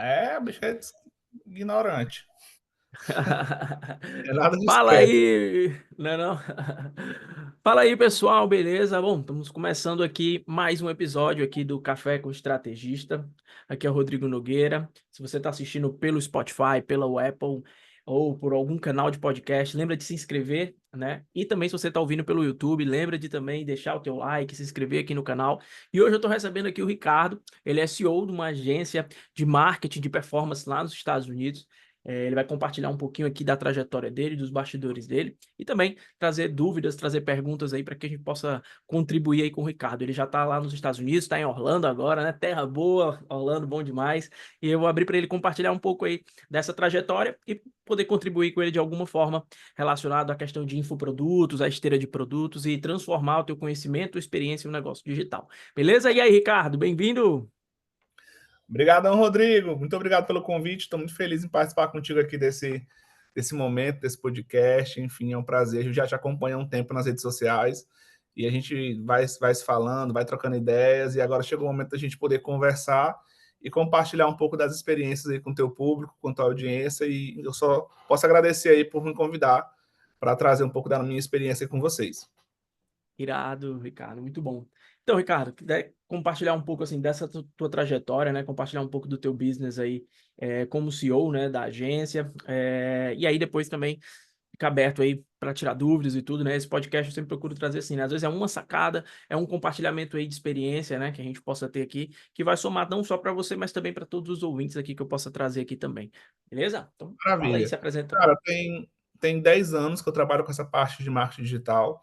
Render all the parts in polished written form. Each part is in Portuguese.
É, bicho é ignorante. É nada de Fala esperto. aí, não é não? Fala aí, pessoal, beleza? Bom, estamos começando aqui mais um episódio aqui do Café com Estrategista. Aqui é o Rodrigo Nogueira. Se você está assistindo pelo Spotify, pela Apple ou por algum canal de podcast, lembra de se inscrever, né? E também se você está ouvindo pelo YouTube, lembra de também deixar o teu like, se inscrever aqui no canal. E hoje eu estou recebendo aqui o Ricardo. Ele é CEO de uma agência de marketing de performance lá nos Estados Unidos. Ele vai compartilhar um pouquinho aqui da trajetória dele, dos bastidores dele, e também trazer dúvidas, trazer perguntas aí para que a gente possa contribuir aí com o Ricardo. Ele já está lá nos Estados Unidos, está em Orlando agora, né? Terra boa, Orlando, bom demais. E eu vou abrir para ele compartilhar um pouco aí dessa trajetória e poder contribuir com ele de alguma forma relacionado à questão de infoprodutos, à esteira de produtos e transformar o teu conhecimento, experiência em um negócio digital. Beleza? E aí, Ricardo, bem-vindo! Obrigadão, Rodrigo. Muito obrigado pelo convite. Estou muito feliz em participar contigo aqui desse momento, desse podcast. Enfim, é um prazer. Eu já te acompanho há um tempo nas redes sociais e a gente vai se falando, vai trocando ideias. E agora chegou o momento da gente poder conversar e compartilhar um pouco das experiências aí com o teu público, com a tua audiência. E eu só posso agradecer aí por me convidar para trazer um pouco da minha experiência com vocês. Irado, Ricardo, muito bom. Então, Ricardo, quiser compartilhar um pouco assim dessa tua trajetória, né? Compartilhar um pouco do teu business aí como CEO, né, da agência, e aí depois também fica aberto aí para tirar dúvidas e tudo, né? Esse podcast eu sempre procuro trazer assim, né? Às vezes é uma sacada, é um compartilhamento aí de experiência, né, que a gente possa ter aqui, que vai somar não só para você, mas também para todos os ouvintes aqui que eu possa trazer aqui também. Beleza? Então, fala aí, Maravilha. se apresenta. Cara, tem 10 anos que eu trabalho com essa parte de marketing digital.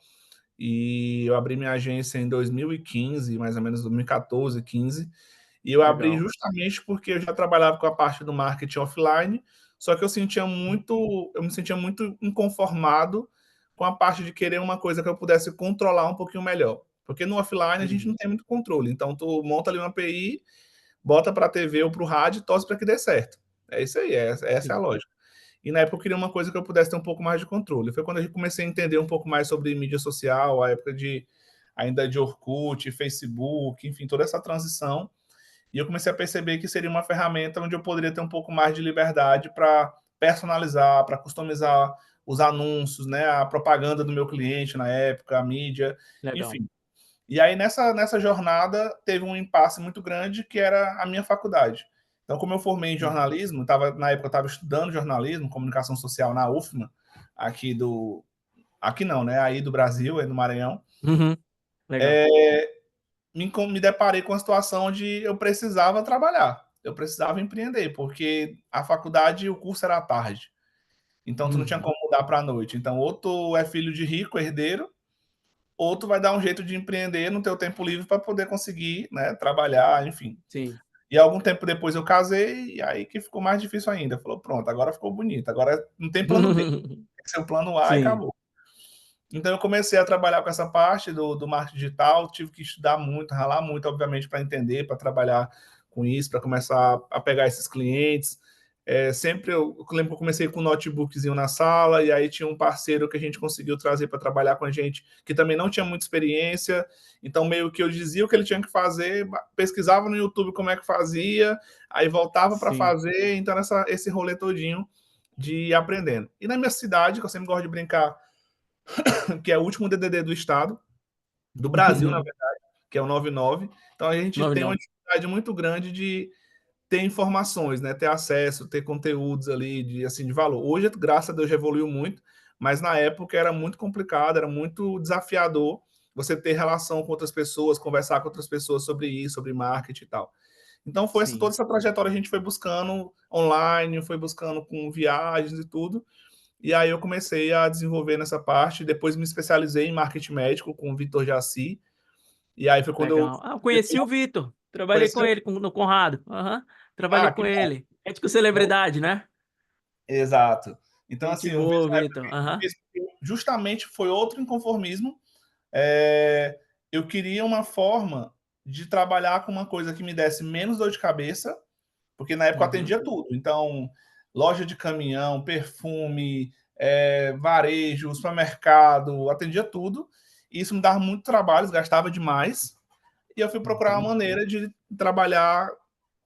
E eu abri minha agência em 2015, mais ou menos 2014, 15. E eu abri Legal. justamente porque eu já trabalhava com a parte do marketing offline, só que eu me sentia muito inconformado com a parte de querer uma coisa que eu pudesse controlar um pouquinho melhor. Porque no offline a gente não Uhum. tem muito controle. Então tu monta ali uma API, bota para a TV ou para o rádio e torce para que dê certo. É isso aí, essa é a Sim. lógica. E na época eu queria uma coisa que eu pudesse ter um pouco mais de controle. Foi quando eu comecei a entender um pouco mais sobre mídia social, a época ainda de Orkut, Facebook, enfim, toda essa transição. E eu comecei a perceber que seria uma ferramenta onde eu poderia ter um pouco mais de liberdade para personalizar, para customizar os anúncios, né, a propaganda do meu cliente na época, a mídia, Legal. enfim. E aí, nessa jornada, teve um impasse muito grande, que era a minha faculdade. Então, como eu formei em Uhum. jornalismo, na época eu estava estudando jornalismo, comunicação social na UFMA, aqui do... Aqui não, né? Aí do Brasil, aí do Maranhão. Uhum. Legal. Me deparei com a situação onde eu precisava trabalhar, eu precisava empreender, porque a faculdade, o curso era à tarde. Então, tu não tinha Uhum. como mudar para a noite. Então, ou tu é filho de rico, herdeiro, ou tu vai dar um jeito de empreender no teu tempo livre para poder conseguir, né, trabalhar, enfim. Sim. E algum tempo depois eu casei, e aí que ficou mais difícil ainda. Falou, pronto, agora ficou bonito, agora não tem plano B, tem que ser o plano A e Sim. acabou. Então eu comecei a trabalhar com essa parte do marketing digital, tive que estudar muito, ralar muito, obviamente, para entender, para trabalhar com isso, para começar a pegar esses clientes. Sempre eu lembro que eu comecei com um notebookzinho na sala, e aí tinha um parceiro que a gente conseguiu trazer para trabalhar com a gente, que também não tinha muita experiência, então meio que eu dizia o que ele tinha que fazer, pesquisava no YouTube como é que fazia, aí voltava para Sim. fazer, então esse rolê todinho de ir aprendendo. E na minha cidade, que eu sempre gosto de brincar, que é o último DDD do estado, do Brasil, na verdade, que é o 99. Então a gente tem uma 99. dificuldade muito grande de ter informações, né? Ter acesso, ter conteúdos ali de valor. Hoje, graças a Deus, já evoluiu muito, mas na época era muito complicado, era muito desafiador você ter relação com outras pessoas, conversar com outras pessoas sobre isso, sobre marketing e tal. Então foi toda Sim. essa trajetória, a gente foi buscando online, foi buscando com viagens e tudo. E aí eu comecei a desenvolver nessa parte, depois me especializei em marketing médico com o Vitor Jaci, e aí foi quando eu Legal. Ah, eu conheci o Vitor. Trabalhei com conheci. ele no Conrado. Aham. Trabalhei Ah, com que bom. ele. Ético celebridade, né? Exato. Então, Gente assim, eu vejo boa, na época Vitor. Aham. que justamente foi outro inconformismo. É, eu queria uma forma de trabalhar com uma coisa que me desse menos dor de cabeça, porque na época eu Uhum. atendia tudo. Então, loja de caminhão, perfume, varejo, supermercado, atendia tudo. E isso me dava muito trabalho, gastava demais. E eu fui procurar uma Uhum. maneira de trabalhar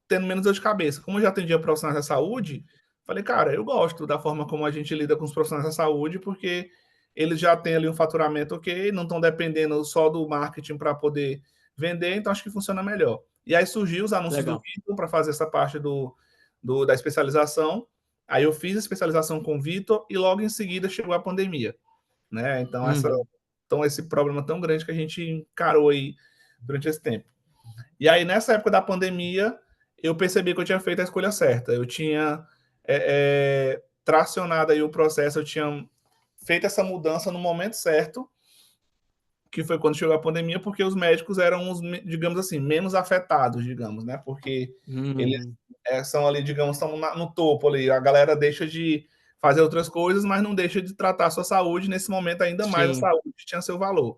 tendo menos dor de cabeça. Como eu já atendia profissionais da saúde, falei, cara, eu gosto da forma como a gente lida com os profissionais da saúde, porque eles já têm ali um faturamento ok, não estão dependendo só do marketing para poder vender, então acho que funciona melhor. E aí surgiu os anúncios do Legal. Vitor para fazer essa parte da especialização. Aí eu fiz a especialização com o Vitor e logo em seguida chegou a pandemia, né? Então esse problema tão grande que a gente encarou aí durante esse tempo. E aí nessa época da pandemia eu percebi que eu tinha feito a escolha certa. Eu tinha tracionado aí o processo, eu tinha feito essa mudança no momento certo, que foi quando chegou a pandemia, porque os médicos eram os, digamos assim, menos afetados, digamos, né? Porque eles são ali, digamos, estão no topo ali. A galera deixa de fazer outras coisas, mas não deixa de tratar a sua saúde. Nesse momento, ainda mais a Sim. saúde tinha seu valor.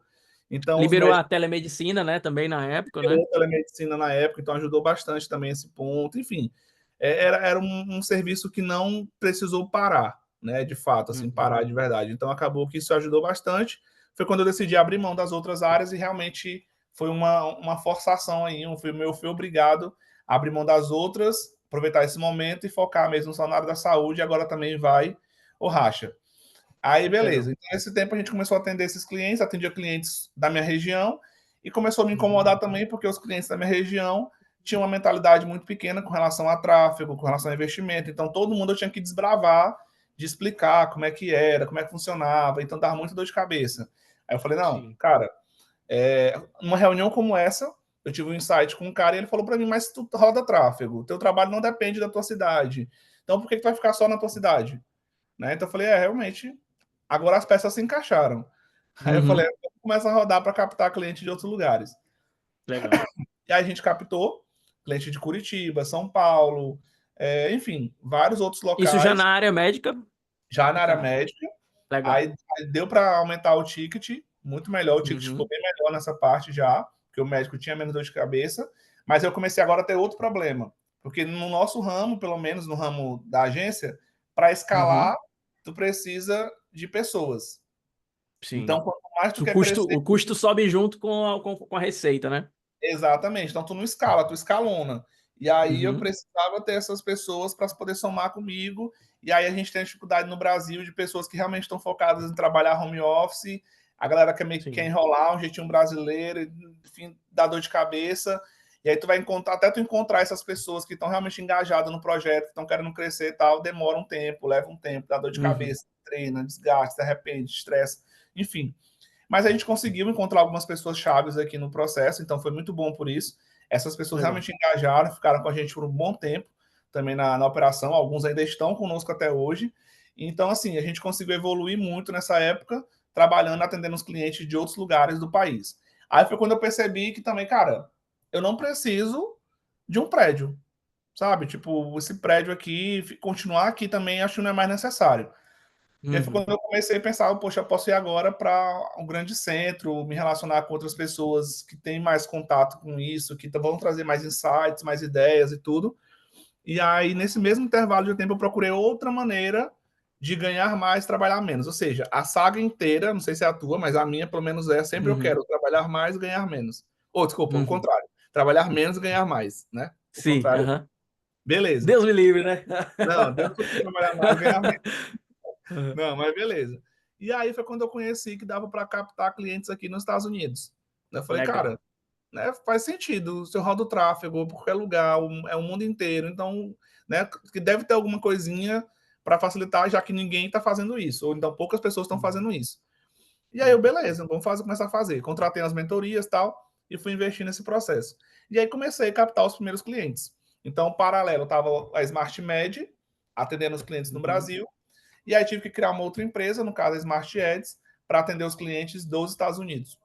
Então, os Liberou a médicos telemedicina, né, também na época, né? liberou a telemedicina na época, então ajudou bastante também esse ponto. Enfim, era um serviço que não precisou parar, né? De fato, assim, parar de verdade. Então acabou que isso ajudou bastante. Foi quando eu decidi abrir mão das outras áreas e realmente foi uma forçação aí. Eu fui obrigado a abrir mão das outras, aproveitar esse momento e focar mesmo só na área da saúde. E agora também vai o racha. Aí, Legal. beleza. Então, nesse tempo, a gente começou a atender esses clientes, atendia clientes da minha região, e começou a me incomodar também, porque os clientes da minha região tinham uma mentalidade muito pequena com relação a tráfego, com relação a investimento. Então, todo mundo eu tinha que desbravar, de explicar como é que era, como é que funcionava. Então, dava muita dor de cabeça. Aí eu falei, não, Sim. cara, numa reunião como essa, eu tive um insight com um cara e ele falou para mim, mas tu roda tráfego, teu trabalho não depende da tua cidade. Então, por que tu vai ficar só na tua cidade? Né? Então, eu falei, realmente, agora as peças se encaixaram. Aí eu falei, começa a rodar para captar cliente de outros lugares. Legal. E aí a gente captou cliente de Curitiba, São Paulo, enfim, vários outros Isso já locais, na área médica, já na no área caso. médica. Legal. Aí deu para aumentar o ticket, muito melhor, o ticket ficou Uhum. bem melhor nessa parte já, porque o médico tinha menos dor de cabeça, mas eu comecei agora a ter outro problema, porque no nosso ramo, pelo menos no ramo da agência, para escalar, Uhum. tu precisa de pessoas. Sim. Então, quanto mais tu O quer custo, crescer, o custo sobe junto com a receita, né? exatamente. Então, tu não escala, tu escalona. E aí eu Uhum. precisava ter essas pessoas para poder somar comigo. E aí a gente tem a dificuldade no Brasil de pessoas que realmente estão focadas em trabalhar home office. A galera que meio que quer Sim. enrolar um jeitinho brasileiro, enfim, dá dor de cabeça. E aí tu vai encontrar, até tu encontrar essas pessoas que estão realmente engajadas no projeto, que estão querendo crescer e tal, demora um tempo, leva um tempo, dá dor de Uhum. cabeça, treina, desgaste, de repente, estresse, enfim. Mas a gente conseguiu encontrar algumas pessoas chaves aqui no processo, então foi muito bom por isso. Essas pessoas Legal. realmente engajaram, ficaram com a gente por um bom tempo também na operação, alguns ainda estão conosco até hoje. Então, assim, a gente conseguiu evoluir muito nessa época, trabalhando, atendendo os clientes de outros lugares do país. Aí foi quando eu percebi que também, cara, eu não preciso de um prédio, sabe? Tipo, esse prédio aqui, continuar aqui também acho que não é mais necessário. E aí foi Uhum. quando eu comecei a pensar, poxa, eu posso ir agora para um grande centro, me relacionar com outras pessoas que têm mais contato com isso, que vão trazer mais insights, mais ideias e tudo. E aí, nesse mesmo intervalo de tempo, eu procurei outra maneira de ganhar mais, trabalhar menos. Ou seja, a saga inteira, não sei se é a tua, mas a minha, pelo menos, sempre eu Uhum. quero trabalhar mais e ganhar menos. Ou, desculpa, o Uhum. contrário. Trabalhar menos e ganhar mais, né? O Sim. contrário. Aham. Beleza. Deus me livre, né? Não, Deus trabalhar mais e ganhar menos. Uhum. Não, mas beleza. E aí foi quando eu conheci que dava para captar clientes aqui nos Estados Unidos. Eu falei, Legal. cara, né, faz sentido. Se eu rodo tráfego por qualquer lugar, é o mundo inteiro. Então, né, que deve ter alguma coisinha para facilitar, já que ninguém está fazendo isso. Ou então poucas pessoas estão Uhum. fazendo isso. E aí eu, Uhum. beleza, vamos começar a fazer. Contratei as mentorias e tal, e fui investir nesse processo. E aí comecei a captar os primeiros clientes. Então, paralelo, estava a Smart Med, atendendo os clientes no Uhum. Brasil, e aí tive que criar uma outra empresa, no caso a Smart Ads, para atender os clientes dos Estados Unidos.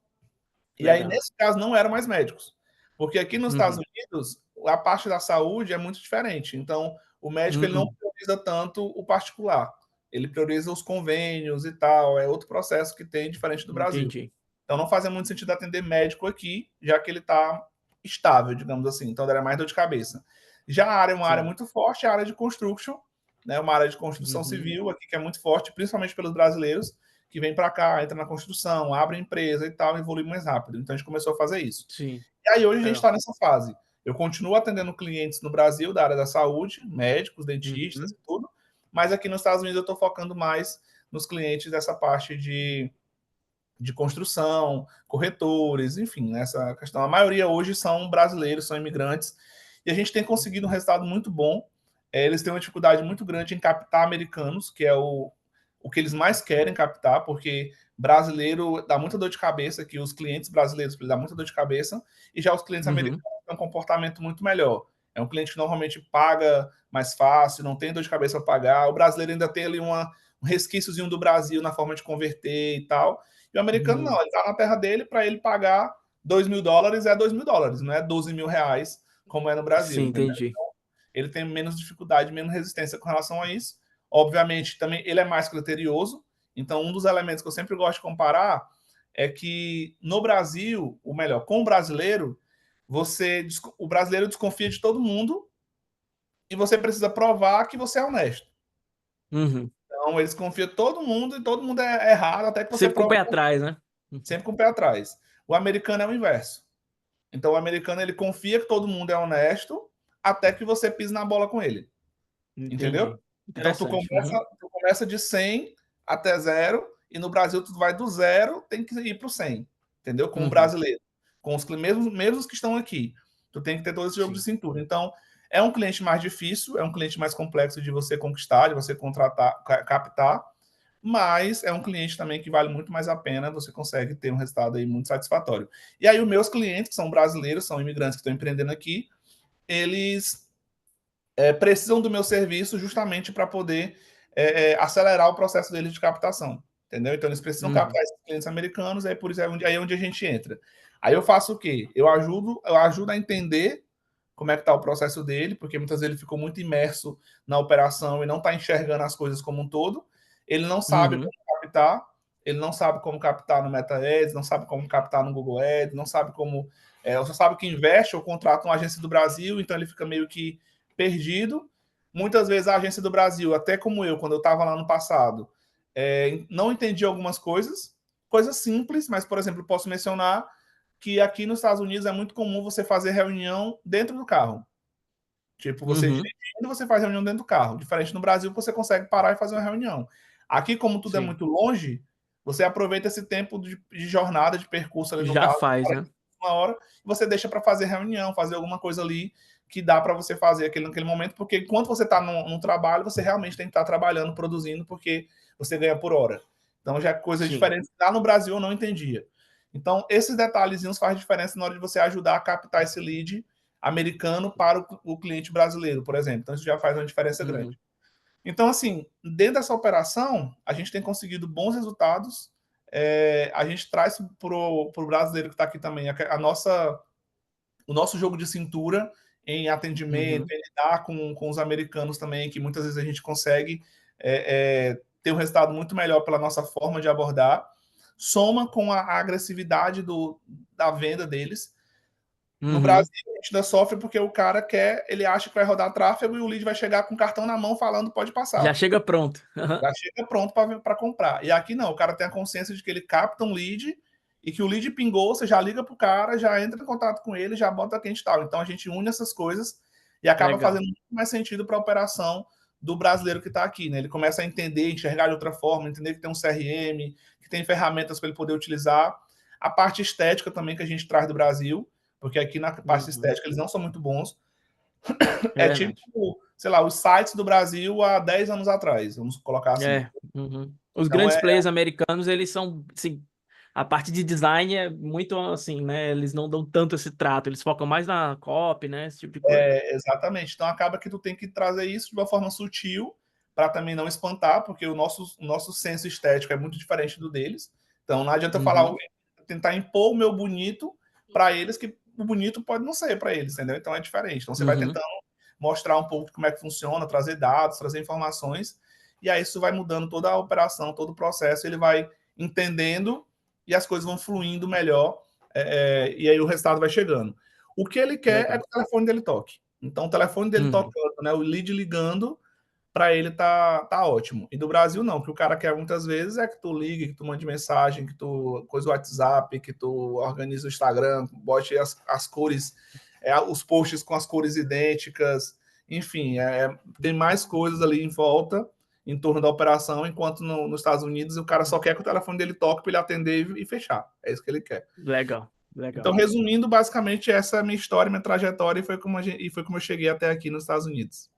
E aí, Legal. nesse caso, não eram mais médicos. Porque aqui nos Estados Uhum. Unidos, a parte da saúde é muito diferente. Então, o médico ele não Uhum. prioriza tanto o particular. Ele prioriza os convênios e tal. É outro processo que tem diferente do Brasil. Entendi. Então, não fazia muito sentido atender médico aqui, já que ele está estável, digamos assim. Então, era mais dor de cabeça. Já a área é uma área Sim. muito forte, a área de construction, né? Uma área de construção Uhum. civil aqui que é muito forte, principalmente pelos brasileiros que vêm para cá, entra na construção, abre empresa e tal, evolui mais rápido. Então, a gente começou a fazer isso. Sim. E aí, hoje, a gente Legal. está nessa fase. Eu continuo atendendo clientes no Brasil da área da saúde, médicos, dentistas Uhum. e tudo, mas aqui nos Estados Unidos eu estou focando mais nos clientes dessa parte de construção, corretores, enfim, nessa questão. A maioria hoje são brasileiros, são imigrantes, e a gente tem conseguido um resultado muito bom. Eles têm uma dificuldade muito grande em captar americanos, que é o que eles mais querem captar, porque brasileiro dá muita dor de cabeça, que os clientes brasileiros dá muita dor de cabeça, e já os clientes Uhum. americanos têm um comportamento muito melhor. É um cliente que normalmente paga mais fácil, não tem dor de cabeça para pagar. O brasileiro ainda tem ali um resquíciozinho do Brasil na forma de converter e tal. E o americano não, Uhum. ele está na terra dele, para ele pagar $2.000 é $2.000, não é R$ 12.000 como é no Brasil, Sim, entendeu? entendi. Ele tem menos dificuldade, menos resistência com relação a isso. Obviamente, também ele é mais criterioso. Então, um dos elementos que eu sempre gosto de comparar é que no Brasil, ou melhor, com o brasileiro, o brasileiro desconfia de todo mundo e você precisa provar que você é honesto. Uhum. Então, eles confiam em todo mundo e todo mundo é errado até que você Sempre com o prova pé atrás, né? sempre com o pé atrás. O americano é o inverso. Então, o americano ele confia que todo mundo é honesto até que você pise na bola com ele. Entendeu? Entendi. Então tu Interessante. Uhum. começa de 100 até zero e no Brasil tu vai do zero, tem que ir para o 100, entendeu? Com o Uhum. brasileiro, com os mesmos que estão aqui. Tu tem que ter todo esse jogo de Sim. cintura. Então, é um cliente mais difícil, é um cliente mais complexo de você conquistar, de você contratar, captar, mas é um cliente também que vale muito mais a pena, você consegue ter um resultado aí muito satisfatório. E aí os meus clientes, que são brasileiros, são imigrantes que estão empreendendo aqui, eles precisam do meu serviço justamente para poder acelerar o processo deles de captação. Entendeu? Então, eles precisam Uhum. captar esses clientes americanos, aí por isso aí onde a gente entra. Aí eu faço o quê? Eu ajudo a entender como é que está o processo dele, porque muitas vezes ele ficou muito imerso na operação e não está enxergando as coisas como um todo. Ele não sabe Uhum. como captar, ele não sabe como captar no Meta Ads, não sabe como captar no Google Ads, não sabe como. Só sabe que investe ou contrata uma agência do Brasil, então ele fica meio que perdido. Muitas vezes a agência do Brasil, até como eu, quando eu estava lá no passado, não entendia algumas coisas simples, mas, por exemplo, posso mencionar que aqui nos Estados Unidos é muito comum você fazer reunião dentro do carro. Tipo, você Uhum. dirigindo, você faz reunião dentro do carro. Diferente no Brasil, você consegue parar e fazer uma reunião. Aqui, como tudo é Sim. muito longe, você aproveita esse tempo de jornada, de percurso ali no Já carro, faz, né? uma hora, e você deixa para fazer reunião, fazer alguma coisa ali que dá para você fazer naquele momento, porque enquanto você está no trabalho, você realmente tem que estar trabalhando, produzindo, porque você ganha por hora. Então já é coisa Sim. diferente. Lá no Brasil eu não entendia. Então, esses detalhezinhos fazem diferença na hora de você ajudar a captar esse lead americano para o cliente brasileiro, por exemplo. Então, isso já faz uma diferença Uhum. grande. Então, assim, dentro dessa operação, a gente tem conseguido bons resultados. A gente traz para o brasileiro que está aqui também o nosso jogo de cintura em atendimento, Uhum. em lidar com os americanos também, que muitas vezes a gente consegue ter um resultado muito melhor pela nossa forma de abordar, soma com a agressividade da venda deles. No Brasil, Uhum. a gente ainda sofre porque o cara ele acha que vai rodar tráfego e o lead vai chegar com o cartão na mão falando pode Já passar. chega pronto. Já chega pronto para comprar. E aqui não, o cara tem a consciência de que ele capta um lead e que o lead pingou, você já liga para o cara, já entra em contato com ele, já bota quente tal. Então a gente une essas coisas e acaba Legal. fazendo muito mais sentido para a operação do brasileiro que está aqui. Né? Ele começa a entender, enxergar de outra forma, entender que tem um CRM, que tem ferramentas para ele poder utilizar. A parte estética também que a gente traz do Brasil, porque aqui na parte Uhum. estética eles não são muito bons. É É tipo, verdade. sei lá, os sites do Brasil há 10 anos atrás, vamos colocar assim. É. Uhum. Os Então grandes players americanos, eles são, assim, a parte de design é muito assim, né? Eles não dão tanto esse trato, eles focam mais na copy, né? Esse tipo de coisa. exatamente. Então acaba que tu tem que trazer isso de uma forma sutil para também não espantar, porque o nosso senso estético é muito diferente do deles. Então não adianta eu falar, Uhum. tentar impor o meu bonito para eles, que o bonito pode não ser para eles, entendeu? Então é diferente. Então você vai Uhum. tentando mostrar um pouco como é que funciona, trazer dados, trazer informações, e aí isso vai mudando toda a operação, todo o processo, ele vai entendendo e as coisas vão fluindo melhor, e aí o resultado vai chegando. O que ele quer é Legal. que o telefone dele toque. Então, o telefone dele Uhum. tocando, né, o lead ligando, para ele tá ótimo. E do Brasil, não. O que o cara quer muitas vezes é que tu ligue, que tu mande mensagem, que tu coisa o WhatsApp, que tu organize o Instagram, bote as cores os posts com as cores idênticas, enfim, tem mais coisas ali em volta, em torno da operação, enquanto nos Estados Unidos o cara só quer que o telefone dele toque para ele atender e fechar. É isso que ele quer. Legal, Então, legal. resumindo, basicamente, essa é a minha história, minha trajetória, e foi como eu cheguei até aqui nos Estados Unidos.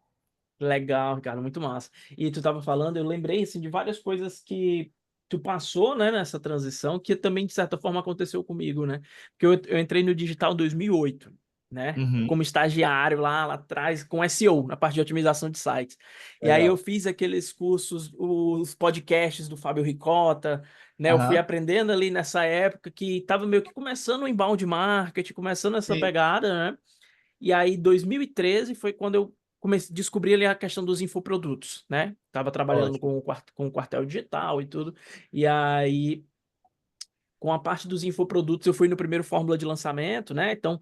Legal, cara, muito massa. E tu tava falando, eu lembrei assim, de várias coisas que tu passou, né, nessa transição, que também, de certa forma, aconteceu comigo, né? Porque eu entrei no digital em 2008, né? Uhum, Como estagiário lá atrás, com SEO, na parte de otimização de sites. E aí eu legal. fiz aqueles cursos, os podcasts do Fábio Ricota, né? Eu fui Aham, aprendendo ali nessa época que tava meio que começando o inbound marketing, começando essa sim, pegada, né? E aí, 2013 foi quando eu comecei a descobrir ali a questão dos infoprodutos, né? Tava trabalhando ótimo. com o quartel digital e tudo. E aí, com a parte dos infoprodutos, eu fui no primeiro fórmula de lançamento, né? Então,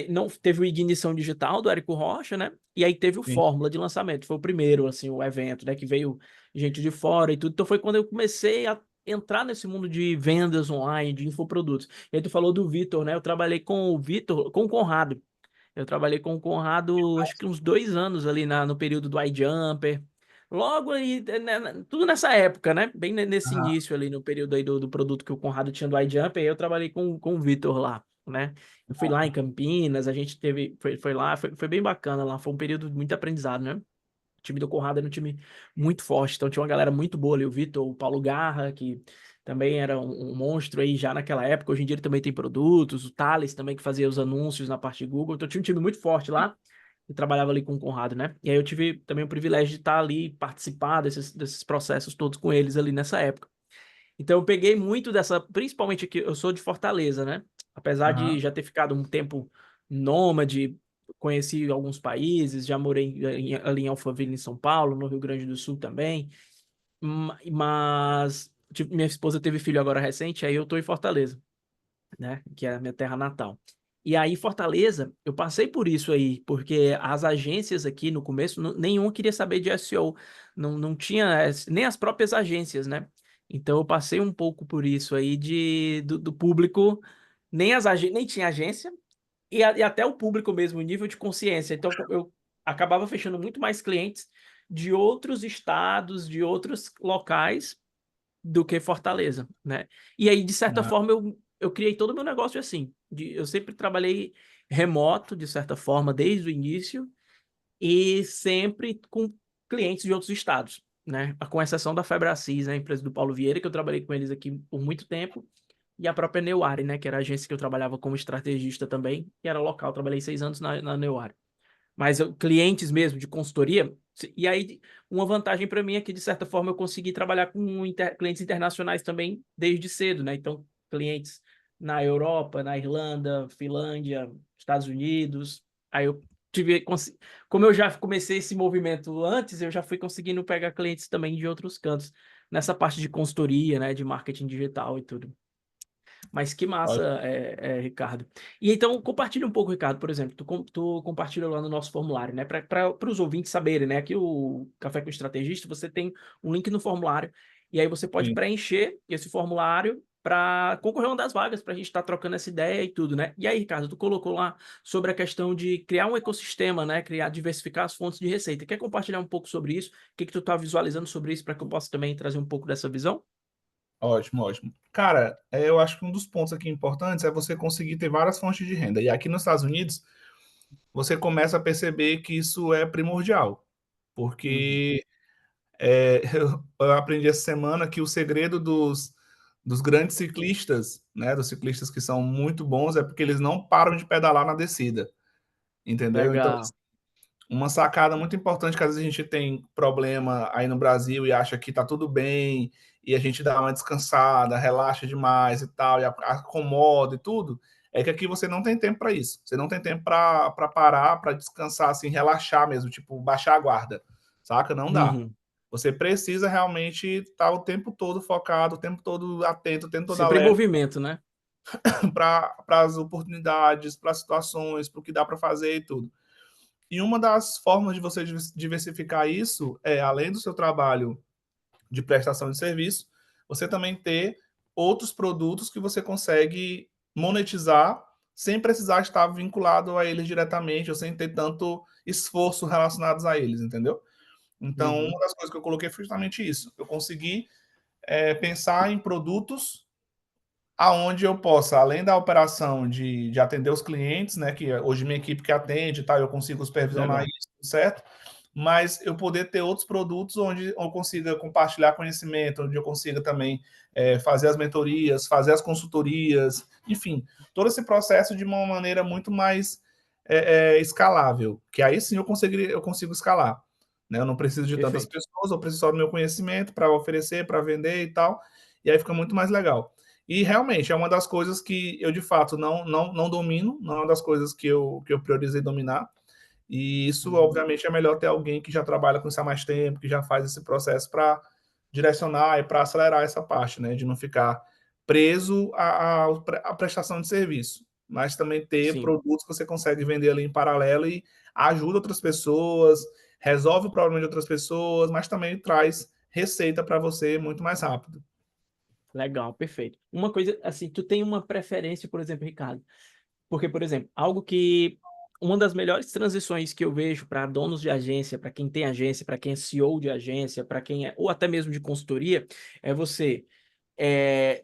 não teve o Ignição Digital do Érico Rocha, né? E aí teve o Sim. Fórmula de Lançamento, foi o primeiro, assim, o evento, né? Que veio gente de fora e tudo. Então, foi quando eu comecei a entrar nesse mundo de vendas online, de infoprodutos. E aí tu falou do Vitor, né? Eu trabalhei com o Vitor, com o Conrado. Eu trabalhei com o Conrado, acho que uns 2 anos ali no período do iJumper. Logo aí, né, tudo nessa época, né? Bem nesse Aham, início ali, no período aí do produto que o Conrado tinha do iJumper, aí eu trabalhei com o Vitor lá, né? Eu fui lá em Campinas, a gente foi lá, foi bem bacana lá, foi um período de muito aprendizado, né? O time do Conrado era um time muito forte, então tinha uma galera muito boa ali, o Vitor, o Paulo Garra, que também era um monstro aí já naquela época, hoje em dia ele também tem produtos, o Thales também que fazia os anúncios na parte de Google, então tinha um time muito forte lá, e trabalhava ali com o Conrado, né? E aí eu tive também o privilégio de estar ali, participar desses processos todos com eles ali nessa época. Então eu peguei muito dessa, principalmente aqui, eu sou de Fortaleza, né? Apesar de aham. já ter ficado um tempo nômade, conheci alguns países, já morei ali em Alphaville, em São Paulo, no Rio Grande do Sul também, mas minha esposa teve filho agora recente, aí eu tô em Fortaleza, né? Que é a minha terra natal. E aí, Fortaleza, eu passei por isso aí, porque as agências aqui no começo, nenhuma queria saber de SEO, não tinha, nem as próprias agências, né? Então eu passei um pouco por isso aí do público, nem tinha agência, e até o público mesmo, o nível de consciência. Então eu acabava fechando muito mais clientes de outros estados, de outros locais, do que Fortaleza, né? E aí, de certa Aham. forma, eu criei todo o meu negócio assim. Eu sempre trabalhei remoto, de certa forma, desde o início, e sempre com clientes de outros estados, né? Com exceção da Febracis, a empresa do Paulo Vieira, que eu trabalhei com eles aqui por muito tempo, e a própria Neuari, né? Que era a agência que eu trabalhava como estrategista também, e era local. Trabalhei 6 anos na Neuari. Mas clientes mesmo de consultoria. E aí, uma vantagem para mim é que, de certa forma, eu consegui trabalhar com clientes internacionais também desde cedo, né? Então, clientes na Europa, na Irlanda, Finlândia, Estados Unidos. Aí eu tive, como eu já comecei esse movimento antes, eu já fui conseguindo pegar clientes também de outros cantos, nessa parte de consultoria, né? De marketing digital e tudo. Mas que massa, Ótimo. Ricardo. E então, compartilha um pouco, Ricardo, por exemplo, tu compartilha lá no nosso formulário, né? Para os ouvintes saberem, né? Aqui o Café com Estrategista, você tem um link no formulário, e aí você pode Sim. preencher esse formulário para concorrer a uma das vagas, para a gente estar trocando essa ideia e tudo, né? E aí, Ricardo, tu colocou lá sobre a questão de criar um ecossistema, né? Diversificar as fontes de receita. Quer compartilhar um pouco sobre isso? O que que tu tá visualizando sobre isso para que eu possa também trazer um pouco dessa visão? Ótimo, ótimo. Cara, eu acho que um dos pontos aqui importantes é você conseguir ter várias fontes de renda. E aqui nos Estados Unidos, você começa a perceber que isso é primordial. Uhum. Porque eu aprendi essa semana que o segredo dos grandes ciclistas, né, dos ciclistas que são muito bons, é porque eles não param de pedalar na descida, entendeu? Então, Legal. uma sacada muito importante que às vezes a gente tem problema aí no Brasil e acha que tá tudo bem, e a gente dá uma descansada, relaxa demais e tal, e acomoda e tudo, é que aqui você não tem tempo para isso. Você não tem tempo para parar, para descansar, assim, relaxar mesmo, tipo, baixar a guarda, saca? Não dá. Uhum. Você precisa realmente estar o tempo todo focado, o tempo todo atento, o tempo todo Sempre em alerta movimento, né? para as oportunidades, para as situações, para o que dá para fazer e tudo. E uma das formas de você diversificar isso é, além do seu trabalho de prestação de serviço, você também ter outros produtos que você consegue monetizar sem precisar estar vinculado a eles diretamente, ou sem ter tanto esforço relacionados a eles, entendeu? Então, uma Uhum. das coisas que eu coloquei foi justamente isso. Eu consegui pensar em produtos aonde eu possa, além da operação de atender os clientes, né, que hoje minha equipe que atende, tá, eu consigo supervisionar Legal. isso, certo? Mas eu poder ter outros produtos onde eu consiga compartilhar conhecimento, onde eu consiga também fazer as mentorias, fazer as consultorias, enfim, todo esse processo de uma maneira muito mais escalável, que aí sim eu consigo escalar. Né? Eu não preciso de tantas Perfeito. pessoas, eu preciso só do meu conhecimento para oferecer, para vender e tal, e aí fica muito mais legal. E realmente é uma das coisas que eu de fato não domino, não é uma das coisas que eu priorizei dominar. E isso, Uhum. obviamente, é melhor ter alguém que já trabalha com isso há mais tempo, que já faz esse processo para direcionar e para acelerar essa parte, né? De não ficar preso à prestação de serviço, mas também ter Sim. produtos que você consegue vender ali em paralelo e ajuda outras pessoas, resolve o problema de outras pessoas, mas também traz receita para você muito mais rápido. Legal, perfeito. Uma coisa, assim, tu tem uma preferência, por exemplo, Ricardo, porque, por exemplo, algo que uma das melhores transições que eu vejo para donos de agência, para quem tem agência, para quem é CEO de agência, para quem é, ou até mesmo de consultoria, é você é,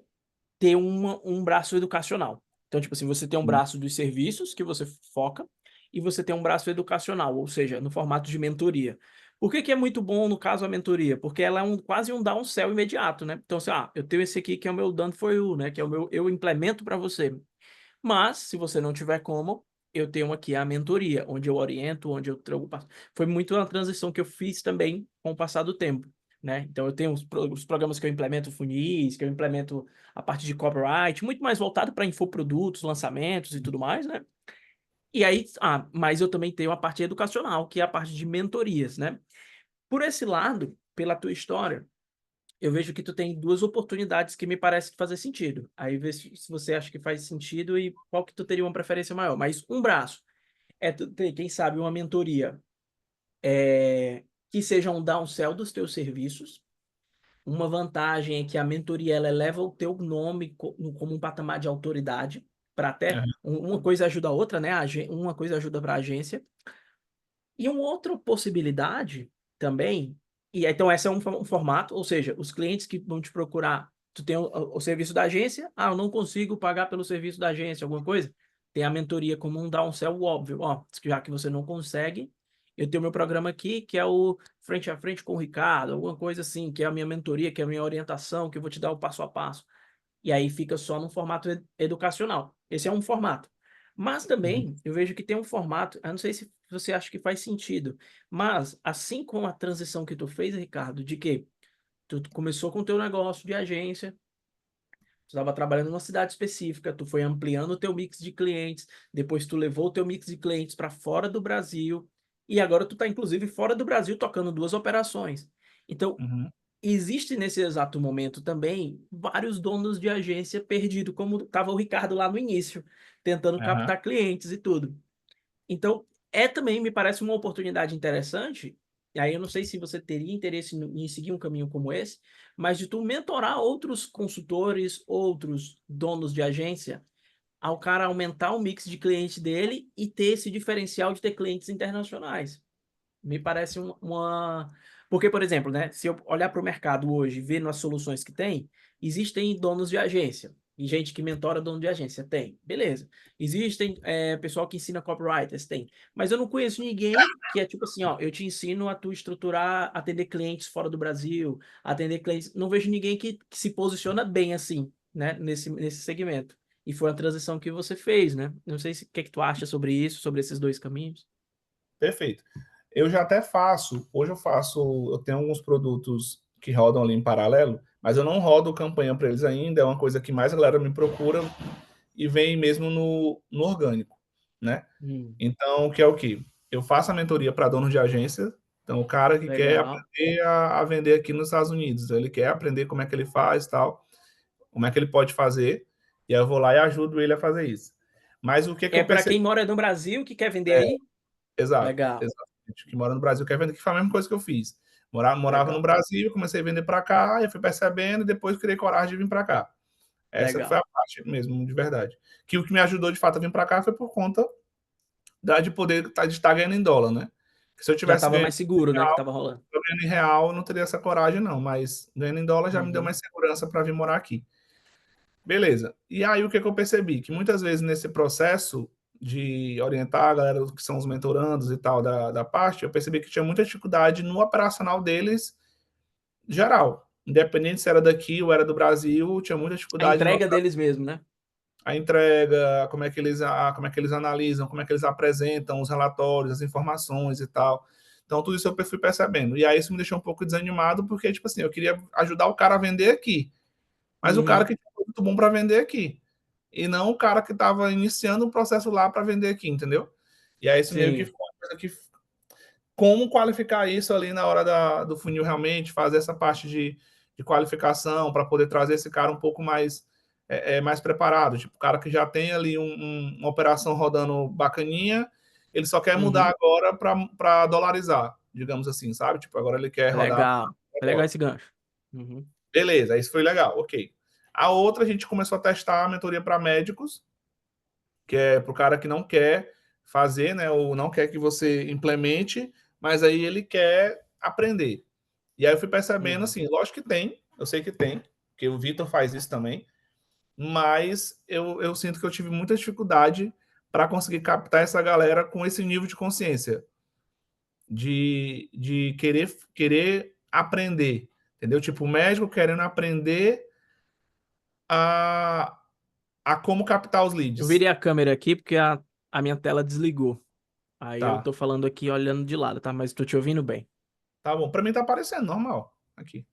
ter um braço educacional. Então, tipo assim, você tem um braço dos serviços que você foca e você tem um braço educacional, ou seja, no formato de mentoria. Por que que é muito bom, no caso, a mentoria? Porque ela é quase um downsell imediato, né? Então, assim, eu tenho esse aqui que é o meu done for you, né? Que é o meu, eu implemento para você. Mas, se você não tiver como, eu tenho aqui a mentoria, onde eu oriento, onde eu trago. Foi muito uma transição que eu fiz também com o passar do tempo, né? Então, eu tenho os programas que eu implemento funis, que eu implemento a parte de copyright, muito mais voltado para infoprodutos, lançamentos e tudo mais, né? E aí, mas eu também tenho a parte educacional, que é a parte de mentorias, né? Por esse lado, pela tua história, eu vejo que tu tem duas oportunidades que me parece fazer sentido. Aí vê se você acha que faz sentido e qual que tu teria uma preferência maior. Mas um braço é tu ter, quem sabe, uma mentoria que seja um downsell dos teus serviços. Uma vantagem é que a mentoria ela eleva o teu nome como um patamar de autoridade, para até Uhum, uma coisa ajuda a outra, né? Uma coisa ajuda para a agência. E uma outra possibilidade também, e então esse é um formato, ou seja, os clientes que vão te procurar, tu tem o serviço da agência, eu não consigo pagar pelo serviço da agência, alguma coisa, tem a mentoria como um downsell óbvio, já que você não consegue, eu tenho meu programa aqui, que é o Frente a Frente com o Ricardo, alguma coisa assim, que é a minha mentoria, que é a minha orientação, que eu vou te dar o passo a passo. E aí fica só no formato educacional. Esse é um formato. Mas uhum, também eu vejo que tem um formato, eu não sei se você acha que faz sentido, mas assim como a transição que tu fez, Ricardo, de que tu começou com o teu negócio de agência, tu estava trabalhando numa cidade específica, tu foi ampliando o teu mix de clientes, depois tu levou o teu mix de clientes para fora do Brasil, e agora tu está inclusive fora do Brasil tocando duas operações. Então, uhum, existe nesse exato momento também vários donos de agência perdidos, como estava o Ricardo lá no início, tentando uhum. captar clientes e tudo. Então, também, me parece uma oportunidade interessante, e aí eu não sei se você teria interesse em seguir um caminho como esse, mas de tu mentorar outros consultores, outros donos de agência, ao cara aumentar o mix de cliente dele e ter esse diferencial de ter clientes internacionais. Me parece uma. Porque, por exemplo, né, se eu olhar para o mercado hoje e ver nas soluções que tem, existem donos de agência. E gente que mentora dono de agência. Tem. Beleza. Existem pessoal que ensina copywriters. Tem. Mas eu não conheço ninguém que é tipo assim, eu te ensino a tu estruturar, atender clientes fora do Brasil, atender clientes. Não vejo ninguém que se posiciona bem assim, né, nesse segmento. E foi a transição que você fez, né? Não sei o que é que tu acha sobre isso, sobre esses dois caminhos. Perfeito. Eu já até faço, hoje eu tenho alguns produtos que rodam ali em paralelo, mas eu não rodo campanha para eles ainda, é uma coisa que mais a galera me procura e vem mesmo no orgânico, né? Hum. Então, que é o quê? Eu faço a mentoria para donos de agência, então o cara que quer Legal. aprender a vender aqui nos Estados Unidos, ele quer aprender como é que ele faz, tal, como é que ele pode fazer, e aí eu vou lá e ajudo ele a fazer isso. Mas o que que É eu para percebi? quem mora no Brasil que quer vender aí? Exato, Legal, exatamente. Que mora no Brasil quer vender, que foi a mesma coisa que eu fiz. Morava no legal. Brasil, comecei a vender para cá, eu fui percebendo e depois criei coragem de vir para cá. Essa foi Legal. a parte mesmo, de verdade. Que o que me ajudou de fato a vir para cá foi por conta de poder de estar ganhando em dólar, né? Que se eu Já tivesse tava mais seguro, né, que tava rolando. ganhando em real, eu não teria essa coragem, não. Mas ganhando em dólar já me deu Uhum. mais segurança para vir morar aqui. Beleza. E aí o que, que eu percebi? Que muitas vezes nesse processo de orientar a galera que são os mentorandos e tal da parte, eu percebi que tinha muita dificuldade no operacional deles geral. Independente se era daqui ou era do Brasil, tinha muita A dificuldade no entrega deles mesmo, né? a entrega, como é que eles analisam, como é que eles apresentam os relatórios, as informações e tal. Então, tudo isso eu fui percebendo. E aí isso me deixou um pouco desanimado, porque, tipo assim, eu queria ajudar o cara a vender aqui. Mas o cara Uhum. que tinha muito bom para vender aqui. E não o cara que estava iniciando um processo lá para vender aqui, entendeu? E aí isso meio que Sim. ficou uma coisa que como qualificar isso ali na hora do funil realmente, fazer essa parte de qualificação para poder trazer esse cara um pouco mais mais preparado, tipo, o cara que já tem ali uma operação rodando bacaninha, ele só quer mudar Uhum. agora para dolarizar, digamos assim, sabe? Tipo, agora ele quer rodar Legal. É legal dólar. esse gancho. Uhum. Beleza, isso foi legal, ok. A outra, a gente começou a testar a mentoria para médicos, que é para o cara que não quer fazer, né, ou não quer que você implemente, mas aí ele quer aprender. E aí eu fui percebendo, Uhum. assim, lógico que tem, eu sei que tem, porque o Vitor faz isso também, mas eu sinto que eu tive muita dificuldade para conseguir captar essa galera com esse nível de consciência, de querer aprender, entendeu? Tipo, o médico querendo aprender a, a como captar os Eu leads. virei a câmera aqui porque a minha tela desligou. Aí eu Tá, tô falando aqui olhando de lado, tá? Mas tô te ouvindo bem. tá bom. Para mim tá aparecendo, normal, aqui.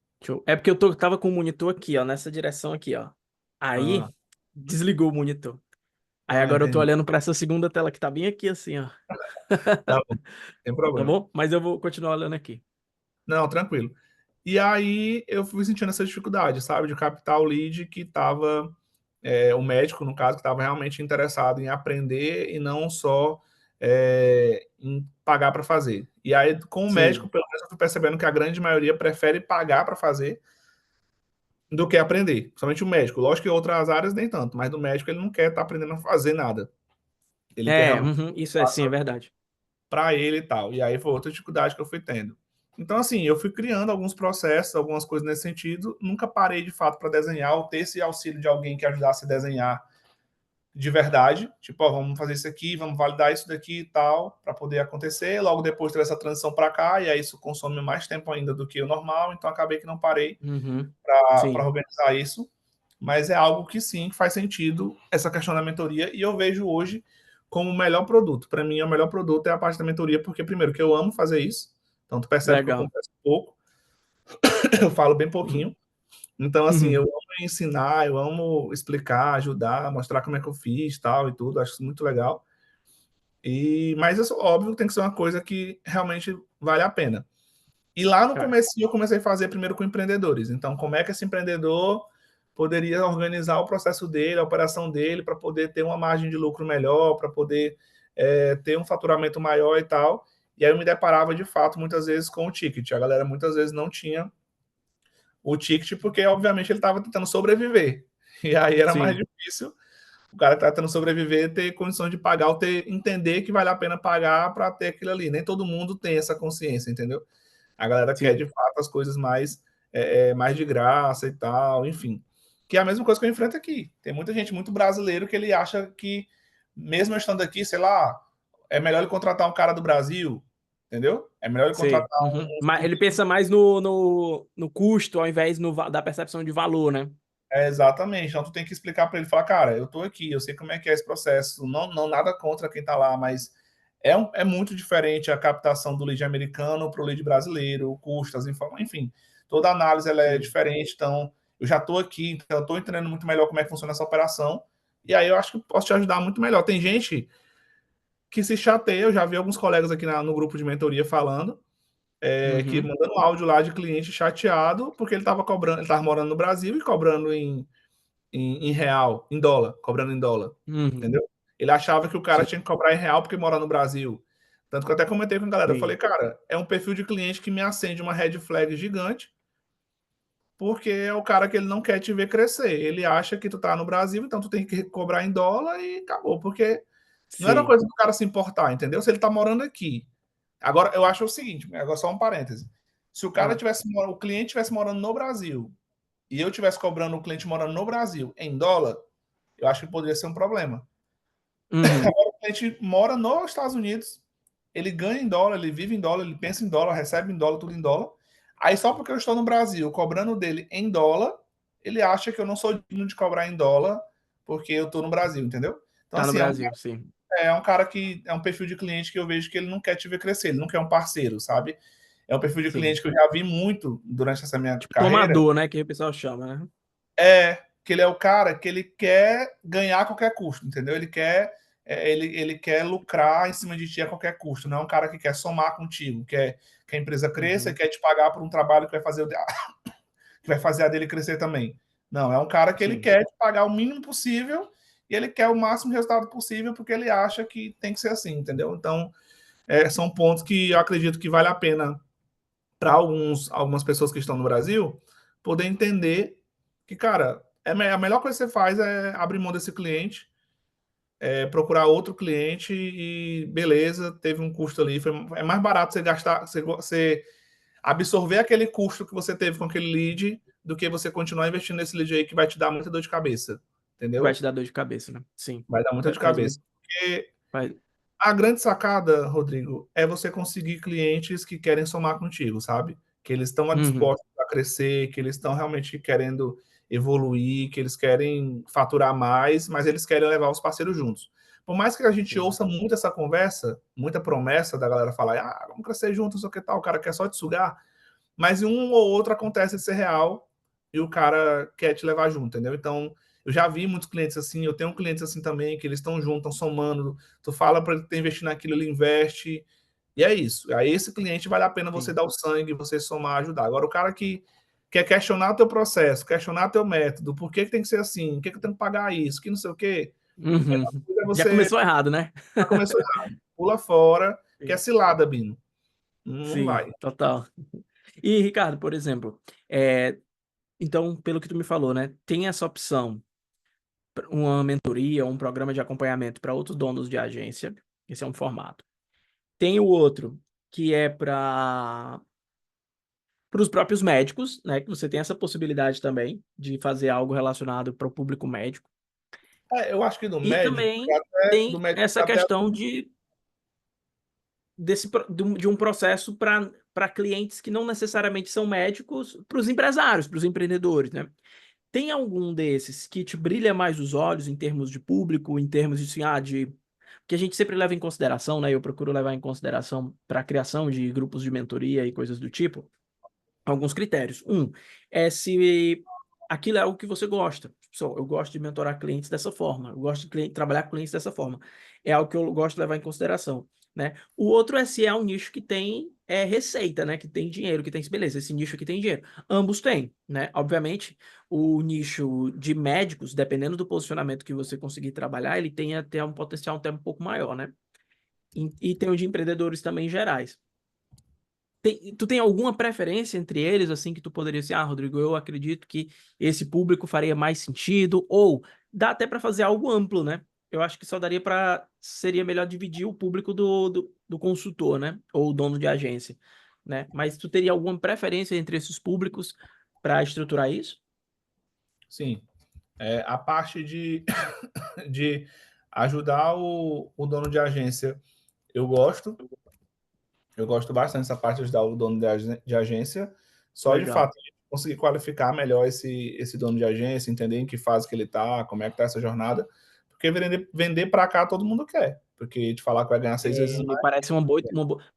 É porque tava com o monitor aqui, ó, nessa direção aqui, ó. Aí Ah, desligou o monitor. Aí ah, agora eu tô entendi. olhando pra essa segunda tela que tá bem aqui assim, ó. Tá bom, sem Tá problema. bom? Mas eu vou continuar olhando aqui. Não, tranquilo. E aí eu fui sentindo essa dificuldade, sabe, de captar o lead que estava, o médico, no caso, que estava realmente interessado em aprender e não só em pagar para fazer. E aí, com o médico, Sim. pelo menos, eu fui percebendo que a grande maioria prefere pagar para fazer do que aprender. Somente o médico. Lógico que outras áreas nem tanto, mas do médico ele não quer estar aprendendo a fazer nada. Ele quer É, realmente uhum, isso é sim, é verdade. para ele e tal. E aí foi outra dificuldade que eu fui tendo. Então, assim, eu fui criando alguns processos, algumas coisas nesse sentido. Nunca parei de fato para desenhar, ou ter esse auxílio de alguém que ajudasse a desenhar de verdade. Tipo, ó, vamos fazer isso aqui, vamos validar isso daqui e tal, para poder acontecer. Logo depois teve essa transição para cá, e aí isso consome mais tempo ainda do que o normal. Então, acabei que não parei Uhum, para sim, organizar isso. Mas é algo que sim faz sentido essa questão da mentoria, e eu vejo hoje como o melhor produto. Para mim, o melhor produto é a parte da mentoria, porque, primeiro, que eu amo fazer isso. Então, tu percebe que eu legal. confesso pouco, eu falo bem Uhum, pouquinho. Então, assim, eu uhum, amo ensinar, eu amo explicar, ajudar, mostrar como é que eu fiz, tal e tudo. Acho isso muito legal. Mas, isso, óbvio, tem que ser uma coisa que realmente vale a pena. E lá no é, começo eu comecei a fazer primeiro com empreendedores. Então, como é que esse empreendedor poderia organizar o processo dele, a operação dele, para poder ter uma margem de lucro melhor, para poder ter um faturamento maior e tal. E aí eu me deparava, de fato, muitas vezes com o ticket. A galera muitas vezes não tinha o ticket porque, obviamente, ele estava tentando sobreviver. E aí era mais sim, difícil o cara que está tentando sobreviver ter condições de pagar ou entender que vale a pena pagar para ter aquilo ali. Nem todo mundo tem essa consciência, entendeu? A galera quer, sim, de fato, as coisas mais de graça e tal, enfim. Que é a mesma coisa que eu enfrento aqui. Tem muita gente, muito brasileiro, que ele acha que, mesmo eu estando aqui, sei lá, é melhor ele contratar um cara do Brasil, entendeu? É melhor ele sei. contratar Uhum. Mas ele pensa mais no custo ao invés da percepção de valor, né? exatamente. Então tu tem que explicar para ele, falar, cara, eu tô aqui, eu sei como é que é esse processo, não, não nada contra quem tá lá, mas é muito diferente a captação do lead americano para o lead brasileiro, o custo, as informações, enfim, toda análise ela é Sim. diferente, então eu já estou aqui, então eu estou entendendo muito melhor como é que funciona essa operação, e aí eu acho que posso te ajudar muito melhor. Tem gente que se chateia, eu já vi alguns colegas aqui no grupo de mentoria falando, que Uhum, mandando áudio lá de cliente chateado, porque ele estava cobrando, ele estava morando no Brasil e cobrando em real, em dólar, cobrando em dólar, uhum, entendeu? Ele achava que o cara sim, tinha que cobrar em real porque mora no Brasil. Tanto que eu até comentei com a galera, eu sim. falei, cara, é um perfil de cliente que me acende uma red flag gigante, porque é o cara que ele não quer te ver crescer. Ele acha que tu tá no Brasil, então tu tem que cobrar em dólar e acabou, porque não era Sim. coisa do cara se importar, entendeu? Se ele tá morando aqui. Agora, eu acho o seguinte, agora só um parêntese. Se o cara Ah. tivesse, o cliente tivesse morando no Brasil e eu tivesse cobrando o cliente morando no Brasil em dólar, eu acho que poderia ser um problema. Uhum. Agora, o cliente mora nos Estados Unidos, ele ganha em dólar, ele vive em dólar, ele pensa em dólar, recebe em dólar, tudo em dólar. Aí, só porque eu estou no Brasil cobrando dele em dólar, ele acha que eu não sou digno de cobrar em dólar porque eu estou no Brasil, entendeu? Então, Tá no assim, Brasil, sim. é um cara que é um perfil de cliente que eu vejo que ele não quer te ver crescer, ele não quer um parceiro, sabe? É um perfil de Sim. cliente que eu já vi muito durante essa minha Tipo, carreira. tomador, né? Que o pessoal chama, né? Que ele é o cara que ele quer ganhar a qualquer custo, entendeu? Ele quer lucrar em cima de ti a qualquer custo. Não é um cara que quer somar contigo, quer que a empresa cresça e Uhum. quer te pagar por um trabalho que vai fazer que vai fazer a dele crescer também. Não, é um cara que ele Sim. quer te pagar o mínimo possível e ele quer o máximo de resultado possível porque ele acha que tem que ser assim, entendeu? Então, são pontos que eu acredito que vale a pena para algumas pessoas que estão no Brasil poder entender que, cara, a melhor coisa que você faz é abrir mão desse cliente, procurar outro cliente e beleza, teve um custo ali. É mais barato você gastar, você absorver aquele custo que você teve com aquele lead do que você continuar investindo nesse lead aí que vai te dar muita dor de cabeça. Vai te Entendeu? dar dor de cabeça, né? Sim. Vai dar muita de Faz cabeça. muito. Porque Faz... a grande sacada, Rodrigo, é você conseguir clientes que querem somar contigo, sabe? Que eles estão Uhum. dispostos a crescer, que eles estão realmente querendo evoluir, que eles querem faturar mais, mas eles querem levar os parceiros juntos. Por mais que a gente Sim. ouça muito essa conversa, muita promessa da galera falar, vamos crescer juntos, o que tal, o cara quer só te sugar, mas um ou outro acontece de ser real e o cara quer te levar junto, entendeu? Então, eu já vi muitos clientes assim, eu tenho clientes assim também, que eles estão juntos, estão somando, tu fala para ele investir naquilo, ele investe, e é isso. Aí esse cliente vale a pena você Sim. dar o sangue, você somar, ajudar. Agora, o cara que quer questionar teu processo, questionar teu método, por que, que tem que ser assim, por que, que eu tenho que pagar isso, que não sei o quê, Uhum. Já você começou errado, né? já começou errado. Pula fora, que é Sim. cilada, Bino. Não Sim, vai. total. E, Ricardo, por exemplo, então, pelo que tu me falou, né? Tem essa opção, uma mentoria, um programa de acompanhamento para outros donos de agência. Esse é um formato. Tem o outro, que é para os próprios médicos, né? Que você tem essa possibilidade também de fazer algo relacionado para o público médico. Eu acho que do E médico, também do tem médico essa até. questão de um processo para clientes que não necessariamente são médicos, para os empresários, para os empreendedores, né? Tem algum desses que te brilha mais os olhos em termos de público, em termos de, assim, que a gente sempre leva em consideração, né? Eu procuro levar em consideração para a criação de grupos de mentoria e coisas do tipo, alguns critérios. Um é se aquilo é algo que você gosta. Eu gosto de mentorar clientes dessa forma, eu gosto de trabalhar com clientes dessa forma. É algo que eu gosto de levar em consideração, né? O outro é se é um nicho que tem receita, né? Que tem dinheiro, que tem, beleza, esse nicho aqui tem dinheiro. Ambos têm, né? Obviamente, o nicho de médicos, dependendo do posicionamento que você conseguir trabalhar, ele tem até um potencial até um pouco maior, né? E tem o de empreendedores também gerais. Tu tem alguma preferência entre eles, assim, que tu poderia dizer, Rodrigo, eu acredito que esse público faria mais sentido, ou dá até para fazer algo amplo, né? Eu acho que só daria seria melhor dividir o público do consultor, né? Ou dono de agência, né? Mas tu teria alguma preferência entre esses públicos para estruturar isso? Sim. A parte de ajudar o dono de agência, eu gosto. Eu gosto bastante dessa parte de ajudar o dono de agência. Só de Legal. fato conseguir qualificar melhor esse dono de agência, entender em que fase que ele está, como é que está essa jornada. Porque vender para cá todo mundo quer. Porque te falar que vai ganhar 6 vezes Me mais. parece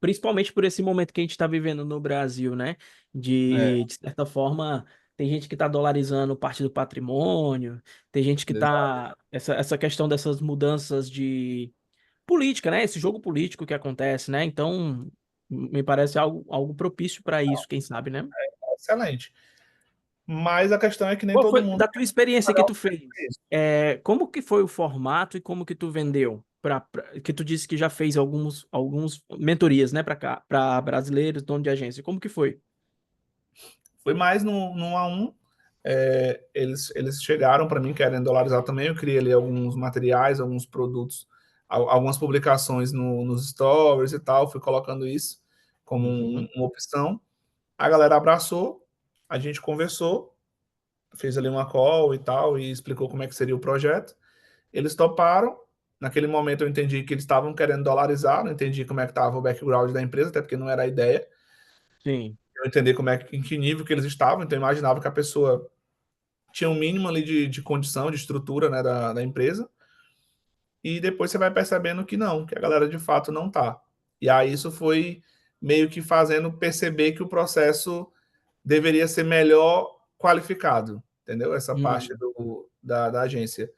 principalmente por esse momento que a gente está vivendo no Brasil, né? É, De certa forma, tem gente que está dolarizando parte do patrimônio, tem gente que exato. está. Essa questão dessas mudanças de política, né? Esse jogo político que acontece, né? Então, me parece algo propício para isso, quem sabe, né? Excelente. Mas a questão é que nem Qual todo foi, mundo da tua experiência que pagar tu o fez? preço. Como que foi o formato e como que tu vendeu? Que tu disse que já fez alguns mentorias, né, para cá, para brasileiros, dono de agência. Como que foi? Foi mais no 1 a 1. Eles chegaram para mim querendo dolarizar também. Eu criei ali alguns materiais, alguns produtos, algumas publicações nos stories e tal. Fui colocando isso como uma opção. A galera abraçou, a gente conversou, fez ali uma call e tal, e explicou como é que seria o projeto. Eles toparam. Naquele momento eu entendi que eles estavam querendo dolarizar, não entendi como é que estava o background da empresa, até porque não era a ideia. Sim. Eu entendi em que nível que eles estavam, então eu imaginava que a pessoa tinha um mínimo ali de condição, de estrutura, né, da empresa, e depois você vai percebendo que não, que a galera de fato não tá. E aí isso foi meio que fazendo perceber que o processo deveria ser melhor qualificado, entendeu? Essa parte da agência.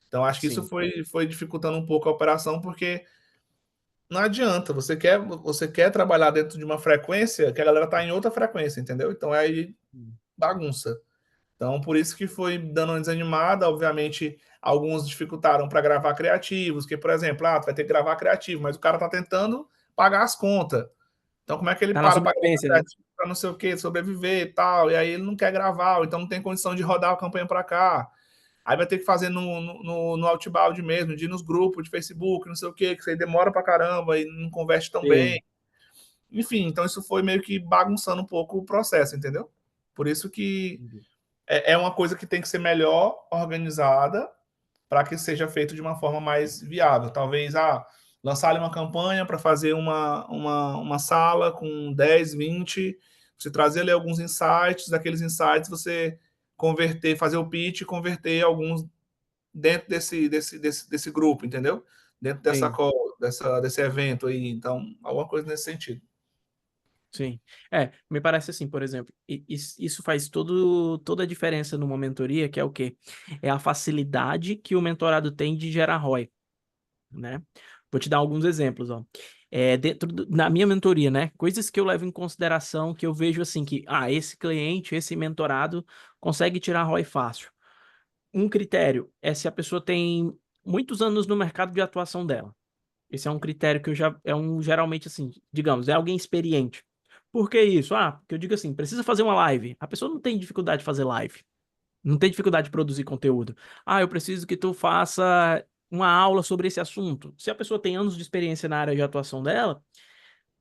Então acho que isso Sim. foi dificultando um pouco a operação, porque não adianta, você quer trabalhar dentro de uma frequência que a galera tá em outra frequência, entendeu? Então aí bagunça. Então, por isso que foi dando uma desanimada. Obviamente, alguns dificultaram para gravar criativos, que, por exemplo, tu vai ter que gravar criativo, mas o cara tá tentando pagar as contas. Então, como é que ele Tá na para gravar sobrevivência, né? criativo para não sei o que, sobreviver e tal? E aí ele não quer gravar, ou então não tem condição de rodar a campanha para cá. Aí vai ter que fazer no outbound mesmo, de ir nos grupos de Facebook, não sei o que isso aí demora para caramba e não converte tão bem. Sim. Enfim, então isso foi meio que bagunçando um pouco o processo, entendeu? Por isso que é uma coisa que tem que ser melhor organizada para que seja feito de uma forma mais viável. Talvez lançar ali uma campanha para fazer uma sala com 10, 20, você trazer ali alguns insights, daqueles insights você converter, fazer o pitch e converter alguns dentro desse grupo, entendeu? Dentro dessa Sim. call, desse evento aí. Então, alguma coisa nesse sentido. Sim. Me parece assim, por exemplo, isso faz toda a diferença numa mentoria, que é o quê? É a facilidade que o mentorado tem de gerar ROI, né? Vou te dar alguns exemplos, ó. Na minha mentoria, né? Coisas que eu levo em consideração, que eu vejo assim, que, esse cliente, esse mentorado consegue tirar ROI fácil. Um critério é se a pessoa tem muitos anos no mercado de atuação dela. Esse é um critério que geralmente assim, digamos, é alguém experiente. Por que isso? Porque eu digo assim, precisa fazer uma live. A pessoa não tem dificuldade de fazer live. Não tem dificuldade de produzir conteúdo. Eu preciso que tu faça uma aula sobre esse assunto. Se a pessoa tem anos de experiência na área de atuação dela,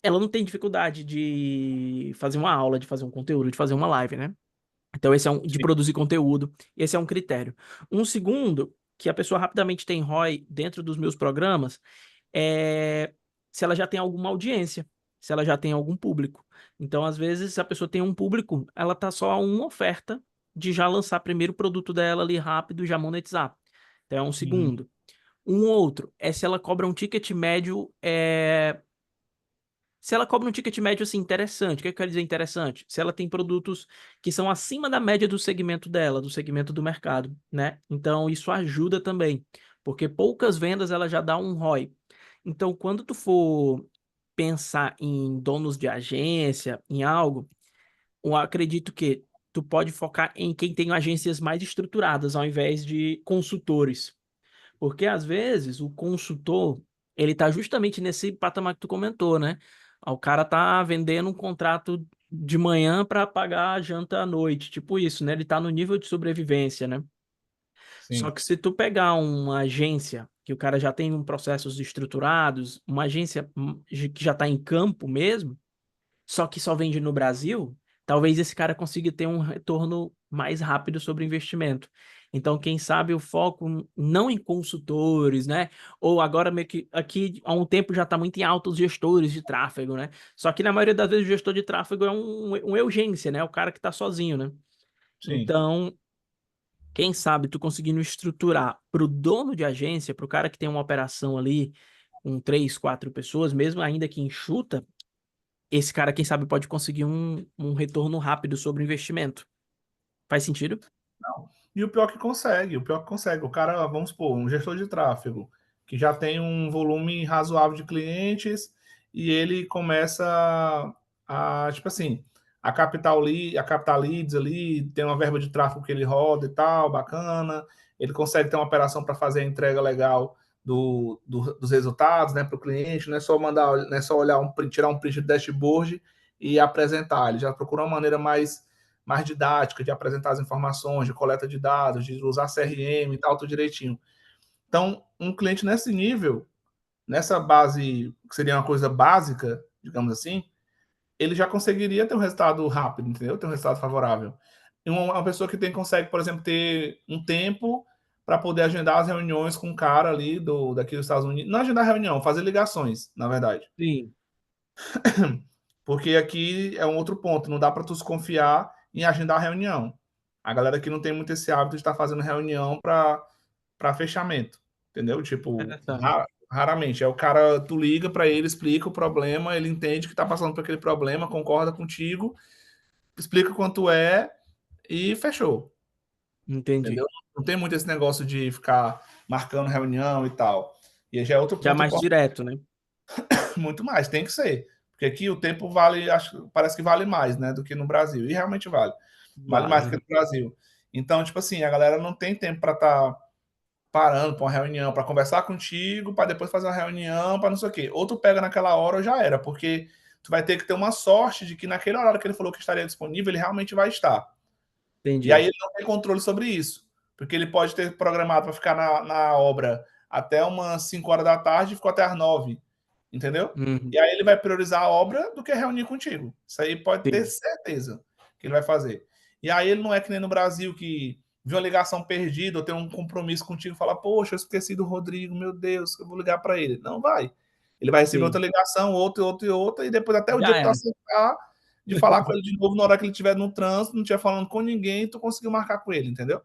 ela não tem dificuldade de fazer uma aula, de fazer um conteúdo, de fazer uma live, né? Então, esse é de Sim, produzir conteúdo. Esse é um critério. Um segundo, que a pessoa rapidamente tem ROI dentro dos meus programas, é se ela já tem alguma audiência, se ela já tem algum público. Então, às vezes, se a pessoa tem um público, ela tá só a uma oferta de já lançar primeiro o produto dela ali rápido e já monetizar. Então, é um sim, segundo. Um outro é se ela cobra um ticket médio se ela cobra um ticket médio assim interessante, o que eu quero dizer interessante? Se ela tem produtos que são acima da média do segmento dela, do segmento do mercado, né? Então isso ajuda também, porque poucas vendas ela já dá um ROI. Então quando tu for pensar em donos de agência, em algo, eu acredito que tu pode focar em quem tem agências mais estruturadas ao invés de consultores. Porque às vezes o consultor, ele tá justamente nesse patamar que tu comentou, né? O cara tá vendendo um contrato de manhã para pagar a janta à noite, tipo isso, né? Ele tá no nível de sobrevivência, né? Só sim, que se tu pegar uma agência que o cara já tem processos estruturados, uma agência que já tá em campo mesmo, só que só vende no Brasil, talvez esse cara consiga ter um retorno mais rápido sobre o investimento. Então, quem sabe o foco não em consultores, né? Ou agora meio que aqui há um tempo já está muito em alta os gestores de tráfego, né? Só que na maioria das vezes o gestor de tráfego é um urgência, né? O cara que está sozinho, né? sim. Então, quem sabe tu conseguindo estruturar para o dono de agência, para o cara que tem uma operação ali com três, quatro pessoas, mesmo ainda que enxuta, esse cara, quem sabe, pode conseguir um retorno rápido sobre o investimento. Faz sentido? Não. E o pior que consegue, o pior que consegue. O cara, vamos supor, um gestor de tráfego que já tem um volume razoável de clientes e ele começa tipo assim, a captar leads ali, tem uma verba de tráfego que ele roda e tal, bacana. Ele consegue ter uma operação para fazer a entrega legal dos resultados, né, para o cliente. Não é só mandar, não é só olhar tirar um print do dashboard e apresentar. Ele já procura uma maneira mais mais didática, de apresentar as informações, de coleta de dados, de usar CRM e tal, tudo direitinho. Então, um cliente nesse nível, nessa base, que seria uma coisa básica, digamos assim, ele já conseguiria ter um resultado rápido, entendeu? Ter um resultado favorável. E uma pessoa que consegue, por exemplo, ter um tempo para poder agendar as reuniões com o cara ali daqui dos Estados Unidos. Não agendar reunião, fazer ligações, na verdade. Sim. Porque aqui é um outro ponto, não dá para tu se confiar em agendar reunião. A galera aqui não tem muito esse hábito de estar fazendo reunião para fechamento, entendeu? Tipo, Interessante. raramente. É o cara, tu liga para ele, explica o problema, ele entende que está passando por aquele problema, concorda contigo, explica quanto é e fechou, Entendi. entendeu? Não tem muito esse negócio de ficar marcando reunião e tal. E já é outro Já ponto mais importante, direto, né? muito mais, tem que ser. Porque aqui o tempo vale, acho, parece que vale mais, né, do que no Brasil. E realmente vale. Vale mais do que Vale. no Brasil. Então, tipo assim, a galera não tem tempo para estar parando para uma reunião, para conversar contigo, para depois fazer uma reunião, para não sei o quê. Ou tu pega naquela hora ou já era, porque tu vai ter que ter uma sorte de que naquele horário que ele falou que estaria disponível, ele realmente vai estar. E aí Entendi. ele não tem controle sobre isso, porque ele pode ter programado para ficar na obra até umas 5 horas da tarde e ficou até as 9, entendeu? Uhum. E aí ele vai priorizar a obra do que reunir contigo. Isso aí pode ter Sim. certeza que ele vai fazer. E aí ele não é que nem no Brasil que viu uma ligação perdida ou tem um compromisso contigo e fala, poxa, eu esqueci do Rodrigo, meu Deus, eu vou ligar para ele. Não vai. Ele vai receber outra Sim. ligação, outra, outra e outra, e depois até o dia Já que tu era. acertar de falar com ele de novo na hora que ele estiver no trânsito, não estiver falando com ninguém, tu conseguiu marcar com ele, entendeu?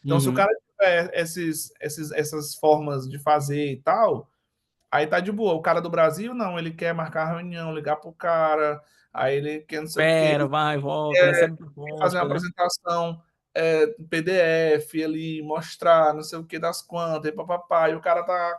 Então, se o Uhum. cara tiver essas formas de fazer e tal, aí tá de boa. O cara do Brasil, não, ele quer marcar reunião, ligar pro cara, aí ele quer não sei o quê, Espera, vai, volta, quer recebe fazer uma proposta, né? apresentação PDF ali, mostrar não sei o que das quantas, e papapá, e o cara tá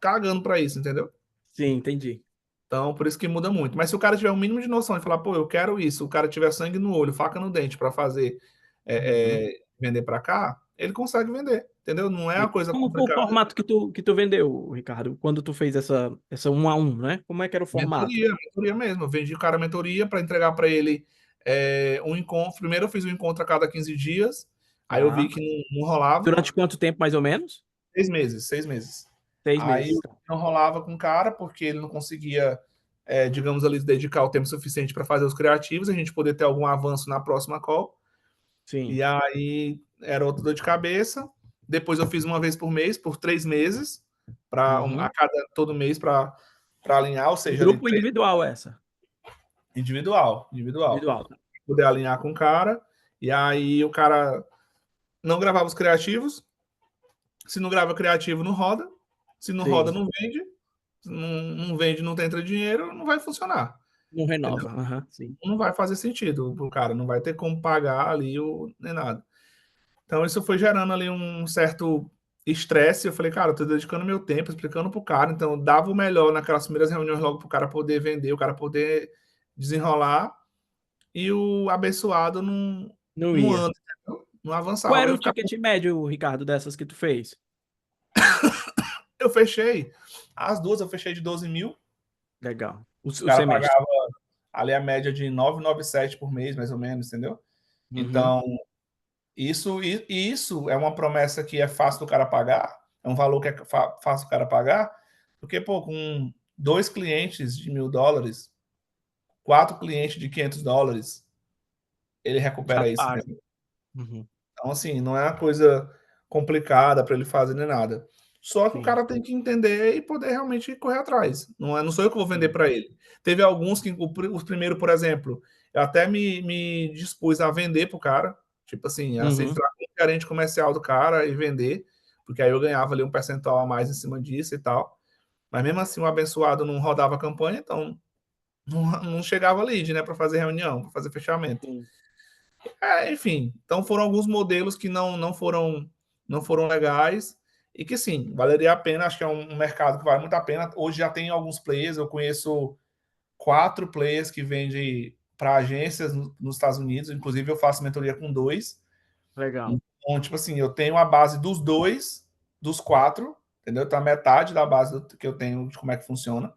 cagando pra isso, entendeu? Sim, entendi. Então, por isso que muda muito. Mas se o cara tiver o mínimo de noção de falar, pô, eu quero isso, o cara tiver sangue no olho, faca no dente para fazer Uhum. vender para cá, ele consegue vender, entendeu? Não é uma Sim. coisa Como foi o complicada. formato que tu vendeu, Ricardo, quando tu fez essa um a um, né? Como é que era o formato? Mentoria mesmo. Eu vendi o cara a mentoria para entregar para ele um encontro. Primeiro eu fiz um encontro a cada 15 dias, aí eu vi Tá. que não rolava. Durante quanto tempo, mais ou menos? 6 meses, 6 meses. 6 meses, Aí tá. não rolava com o cara porque ele não conseguia, digamos ali, dedicar o tempo suficiente para fazer os criativos, a gente poder ter algum avanço na próxima call. Sim. E aí era outra dor de cabeça. Depois eu fiz uma vez por mês, por 3 meses, a Uhum. cada todo mês para alinhar, ou seja, ali Grupo individual essa? individual, individual. Individual, tá. Poder alinhar com o cara. E aí o cara não gravava os criativos. Se não grava criativo, não roda. Se não roda, Sim. não vende. Se não vende, não entra dinheiro, não vai funcionar. Não Entendeu? renova. Aham, sim. Não vai fazer sentido pro cara, não vai ter como pagar ali nem nada. Então isso foi gerando ali um certo estresse. Eu falei, cara, eu tô dedicando meu tempo explicando pro cara. Então eu dava o melhor naquelas primeiras reuniões logo pro cara poder vender, o cara poder desenrolar. E o abençoado Não não ia. anda, entendeu? Não Qual avançava. era Eu, o ficava, ticket médio, Ricardo, dessas que tu fez? eu fechei. As duas eu fechei de 12 mil. Legal. O O cara semestre. pagava ali a média de 997 por mês, mais ou menos, entendeu? Uhum. Então, isso é uma promessa que é fácil do cara pagar, é um valor que é fácil do cara pagar, porque, pô, com 2 clientes de US$ 1.000, 4 clientes de US$ 500, ele Já recupera isso, paga. entendeu? Uhum. Então, assim, não é uma coisa complicada para ele fazer nem nada. Só que o Sim. cara tem que entender e poder realmente correr atrás. Não sou eu que vou vender Sim. para ele. Teve alguns que, os primeiros, por exemplo, eu até me dispus a vender para o cara. Tipo assim, a ser Uhum. gerente comercial do cara e vender, porque aí eu ganhava ali um percentual a mais em cima disso e tal. Mas mesmo assim, o abençoado não rodava a campanha, então não chegava lead, né, para fazer reunião, para fazer fechamento. Sim. Enfim, então foram alguns modelos que não foram legais e que sim, valeria a pena, acho que é um mercado que vale muito a pena. Hoje já tem alguns players, eu conheço 4 players que vendem para agências nos Estados Unidos, inclusive eu faço mentoria com 2. Legal. Então, tipo assim, eu tenho a base dos 2, dos 4, entendeu? Então a metade da base que eu tenho de como é que funciona.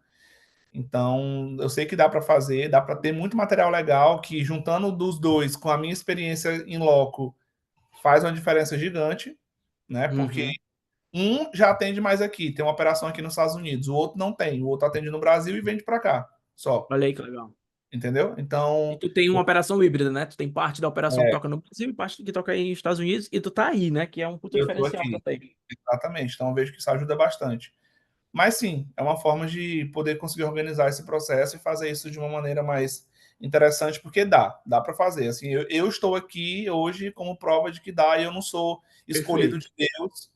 Então, eu sei que dá para fazer, dá para ter muito material legal que, juntando dos dois com a minha experiência em loco, faz uma diferença gigante, né? Porque Uhum. um já atende mais aqui, tem uma operação aqui nos Estados Unidos, o outro não tem, o outro atende no Brasil e vende para cá, só, Olha aí que legal. entendeu? E Então, tu tem uma operação híbrida, né? Tu tem parte da operação que é, toca no Brasil e parte que toca aí nos Estados Unidos, e tu tá aí, né? Que é um puto eu estou diferencial aqui, também. exatamente. Então, eu vejo que isso ajuda bastante. Mas sim, é uma forma de poder conseguir organizar esse processo e fazer isso de uma maneira mais interessante, porque dá para fazer. Assim, eu estou aqui hoje como prova de que dá e eu não sou escolhido Perfeito. de Deus,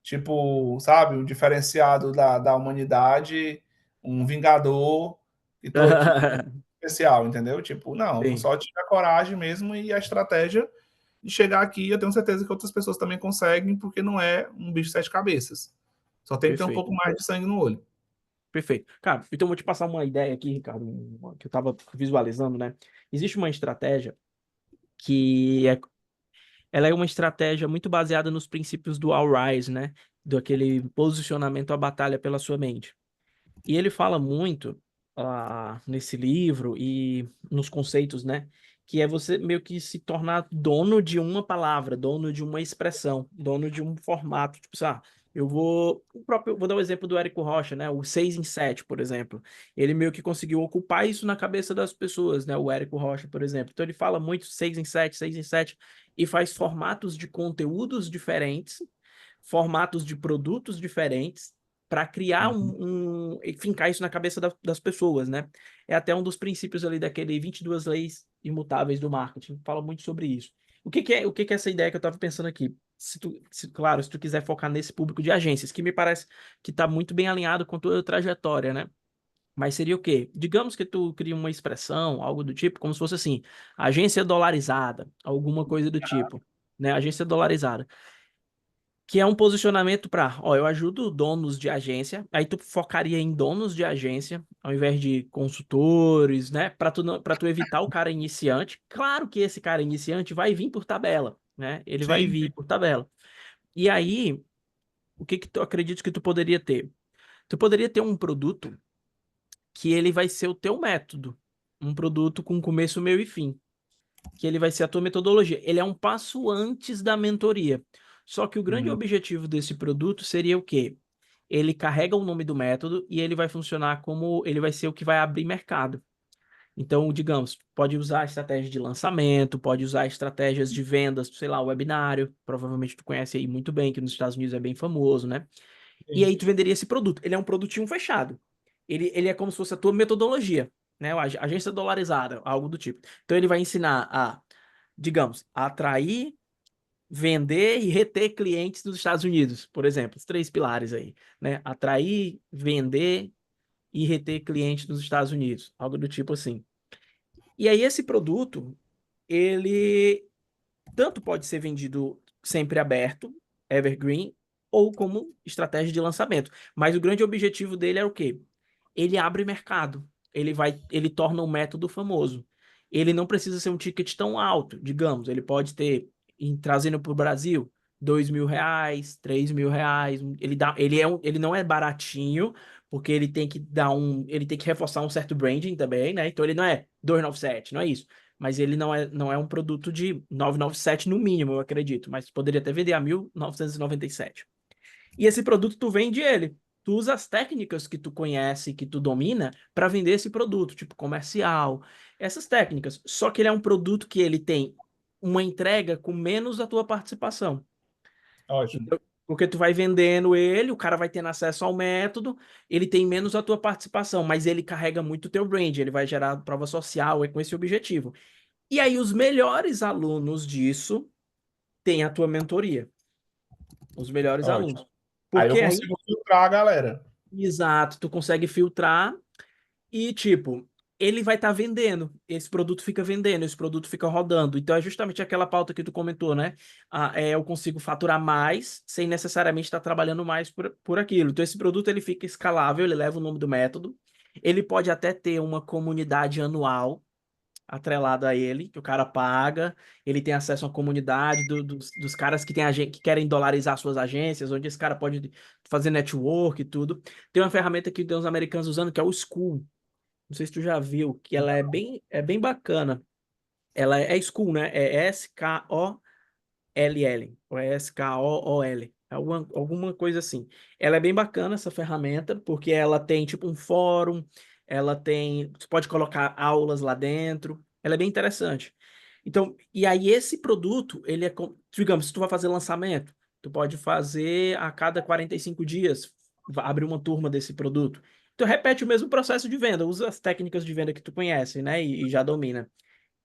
tipo, sabe, um diferenciado da humanidade, um vingador, e estou aqui especial, entendeu? Tipo, não, eu Sim, só tive a coragem mesmo e a estratégia de chegar aqui. Eu tenho certeza que outras pessoas também conseguem, porque não é um bicho de sete cabeças. Só tem que ter um perfeito. pouco mais de sangue no olho. Perfeito. Cara, então eu vou te passar uma ideia aqui, Ricardo, que eu tava visualizando, né? Existe uma estratégia que ela é uma estratégia muito baseada nos princípios do All Rise, né? Do aquele posicionamento à batalha pela sua mente. E ele fala muito nesse livro e nos conceitos, né? Que é você meio que se tornar dono de uma palavra, dono de uma expressão, dono de um formato. Tipo, assim, vou dar o exemplo do Érico Rocha, né? O 6 em 7, por exemplo. Ele meio que conseguiu ocupar isso na cabeça das pessoas, né? O Érico Rocha, por exemplo. Então ele fala muito 6 em 7, 6 em 7 e faz formatos de conteúdos diferentes, formatos de produtos diferentes para criar Uhum. e fincar isso na cabeça das pessoas, né? É até um dos princípios ali daquele 22 leis imutáveis do marketing, fala muito sobre isso. O que que é essa ideia que eu estava pensando aqui? Claro, se tu quiser focar nesse público de agências, que me parece que está muito bem alinhado com a tua trajetória, né? Mas seria o quê? Digamos que tu cria uma expressão, algo do tipo, como se fosse assim, agência dolarizada, alguma coisa do tipo, né? Agência dolarizada, que é um posicionamento para, ó, eu ajudo donos de agência, aí tu focaria em donos de agência, ao invés de consultores, né, para tu evitar o cara iniciante. Claro que esse cara iniciante vai vir por tabela, né? Ele vai Sim, vir por tabela. E aí, o que que tu acredita que tu poderia ter? Tu poderia ter um produto que ele vai ser o teu método, um produto com começo, meio e fim, que ele vai ser a tua metodologia. Ele é um passo antes da mentoria. Só que o grande uhum. objetivo desse produto seria o quê? Ele carrega o nome do método e ele vai funcionar como ele vai ser o que vai abrir mercado. Então, digamos, pode usar estratégia de lançamento, pode usar estratégias de vendas, sei lá, webinário, provavelmente tu conhece aí muito bem, que nos Estados Unidos é bem famoso, né? E Sim. aí tu venderia esse produto. Ele é um produtinho fechado. Ele é como se fosse a tua metodologia, né? Agência dolarizada, algo do tipo. Então ele vai ensinar digamos, atrair, vender e reter clientes nos Estados Unidos, por exemplo, os três pilares aí, né? Atrair, vender e reter clientes nos Estados Unidos, algo do tipo assim. E aí esse produto, ele tanto pode ser vendido sempre aberto, evergreen, ou como estratégia de lançamento. Mas o grande objetivo dele é o quê? Ele abre mercado. Ele torna o método famoso. Ele não precisa ser um ticket tão alto, digamos. Ele pode ter, trazendo para o Brasil, R$ 2.000, R$ 3.000. Ele não é baratinho, porque ele tem que reforçar um certo branding também, né? Então ele não é 297, não é isso. Mas ele não é um produto de 997 no mínimo, eu acredito. Mas poderia até vender a 1.997. E esse produto tu vende ele. Tu usa as técnicas que tu conhece, que tu domina, para vender esse produto, tipo comercial, essas técnicas. Só que ele é um produto que ele tem uma entrega com menos a tua participação. Ótimo. Então, porque tu vai vendendo ele, o cara vai tendo acesso ao método, ele tem menos a tua participação, mas ele carrega muito o teu brand, ele vai gerar prova social, é com esse objetivo. E aí, os melhores alunos disso têm a tua mentoria. Os melhores Ótimo. alunos. Aí eu Porque aí, consigo filtrar a galera. exato, tu consegue filtrar e, tipo, ele vai estar vendendo. Esse produto fica vendendo, esse produto fica rodando. Então, é justamente aquela pauta que tu comentou, né? Eu consigo faturar mais sem necessariamente estar trabalhando mais por aquilo. Então, esse produto ele fica escalável, ele leva o nome do método. Ele pode até ter uma comunidade anual atrelado a ele, que o cara paga, ele tem acesso a uma comunidade dos caras que querem dolarizar suas agências, onde esse cara pode fazer network e tudo. Tem uma ferramenta que tem os americanos usando, que é o School. não sei se tu já viu, que ela é bem bacana. Ela é Skool, né? É SKOLL, ou é SKOOL, alguma coisa assim. Ela é bem bacana, essa ferramenta, porque ela tem tipo um fórum, ela tem, você pode colocar aulas lá dentro, ela é bem interessante. Então, e aí esse produto, ele é, digamos, se tu vai fazer lançamento, tu pode fazer a cada 45 dias, abrir uma turma desse produto. Então, repete o mesmo processo de venda, usa as técnicas de venda que tu conhece, né, e já domina.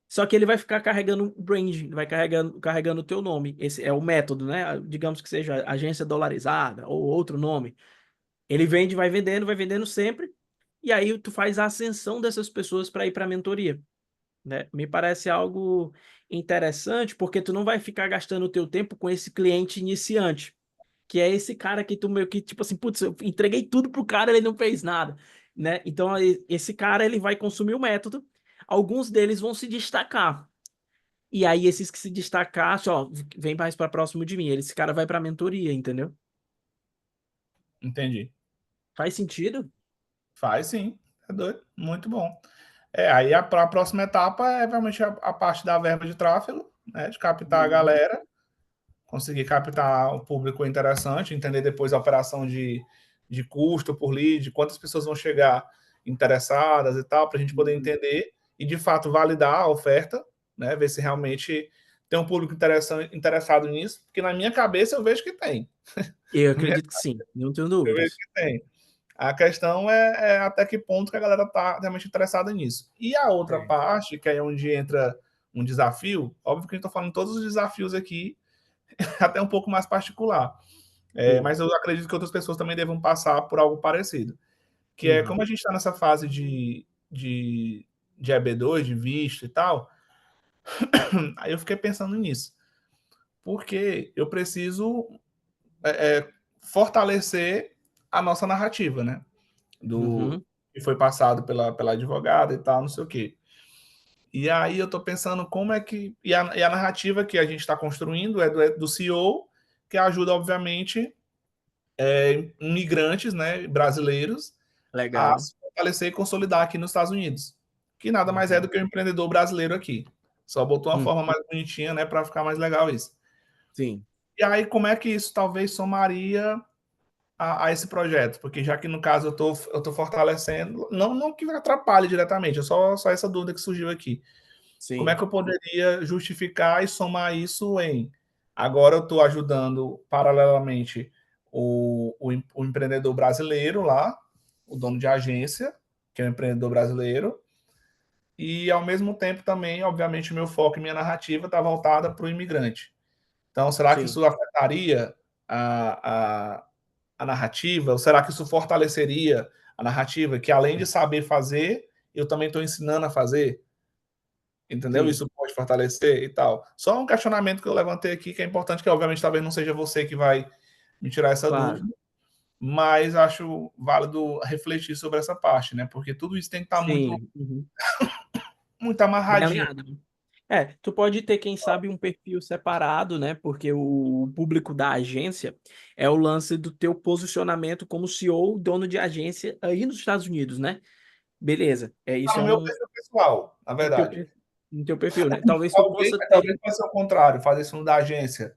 Só que ele vai ficar carregando brand, vai carregando o teu nome. Esse é o método, né? Digamos que seja agência dolarizada ou outro nome. Ele vende, vai vendendo sempre. E aí tu faz a ascensão dessas pessoas para ir para a mentoria, né? Me parece algo interessante, porque tu não vai ficar gastando o teu tempo com esse cliente iniciante, que é esse cara que tu meio que tipo assim, putz, eu entreguei tudo pro cara, ele não fez nada, né? Então esse cara ele vai consumir o método. Alguns deles vão se destacar. E aí, esses que se destacassem, ó, vem mais para próximo de mim. Esse cara vai para mentoria, entendeu? Entendi. Faz sentido? Faz sim, é doido, muito bom. Aí a próxima etapa é realmente a parte da verba de tráfego, né, de captar a Uhum. galera, conseguir captar um público interessante, entender depois a operação de custo por lead, quantas pessoas vão chegar interessadas e tal, para a gente poder Uhum. entender e de fato validar a oferta, né, ver se realmente tem um público interessado nisso, porque na minha cabeça eu vejo que tem. Eu acredito que sim, não tenho Eu vejo dúvidas. que tem. A questão é até que ponto que a galera está realmente interessada nisso. E a outra É. parte, que é onde entra um desafio, óbvio que a gente está falando todos os desafios aqui, até um pouco mais particular. Sim. Mas eu acredito que outras pessoas também devam passar por algo parecido. Que é Uhum. como a gente está nessa fase de EB2, de visto e tal, aí eu fiquei pensando nisso. Porque eu preciso fortalecer a nossa narrativa, né? Do Uhum. que foi passado pela advogada e tal, não sei o quê. E aí eu estou pensando como é que. E a narrativa que a gente está construindo é do CEO, que ajuda, obviamente, imigrantes, né, brasileiros a Legal. se fortalecer e consolidar aqui nos Estados Unidos. Que nada mais é Uhum. do que o empreendedor brasileiro aqui. Só botou uma Uhum. forma mais bonitinha, né, para ficar mais legal isso. Sim, E aí, como é que isso talvez somaria a esse projeto? Porque já que no caso eu tô fortalecendo, não que atrapalhe diretamente, é só essa dúvida que surgiu aqui. Como é sim, que eu poderia justificar e somar isso em agora eu estou ajudando paralelamente o empreendedor brasileiro lá, o dono de agência, que é um empreendedor brasileiro, e ao mesmo tempo também, obviamente, o meu foco e minha narrativa está voltada para o imigrante. Então, será que sim, isso afetaria a, a, a narrativa? Ou será que isso fortaleceria a narrativa? Que além de saber fazer, eu também estou ensinando a fazer? Entendeu? sim, Isso pode fortalecer e tal. Só um questionamento que eu levantei aqui, que é importante, que obviamente talvez não seja você que vai me tirar essa claro. dúvida, mas acho válido refletir sobre essa parte, né? Porque tudo isso tem que estar muito, Sim. Uhum. muito Bem amarradinho. alinhado, né? É, tu pode ter, quem sabe, um perfil separado, né? Porque o público da agência é o lance do teu posicionamento como CEO, dono de agência aí nos Estados Unidos, né? Beleza. Tá Isso é no meu um perfil pessoal, na no teu, verdade. no teu perfil, né? Talvez tu Talvez, possa ter, talvez possa ser o contrário, fazer isso no da agência.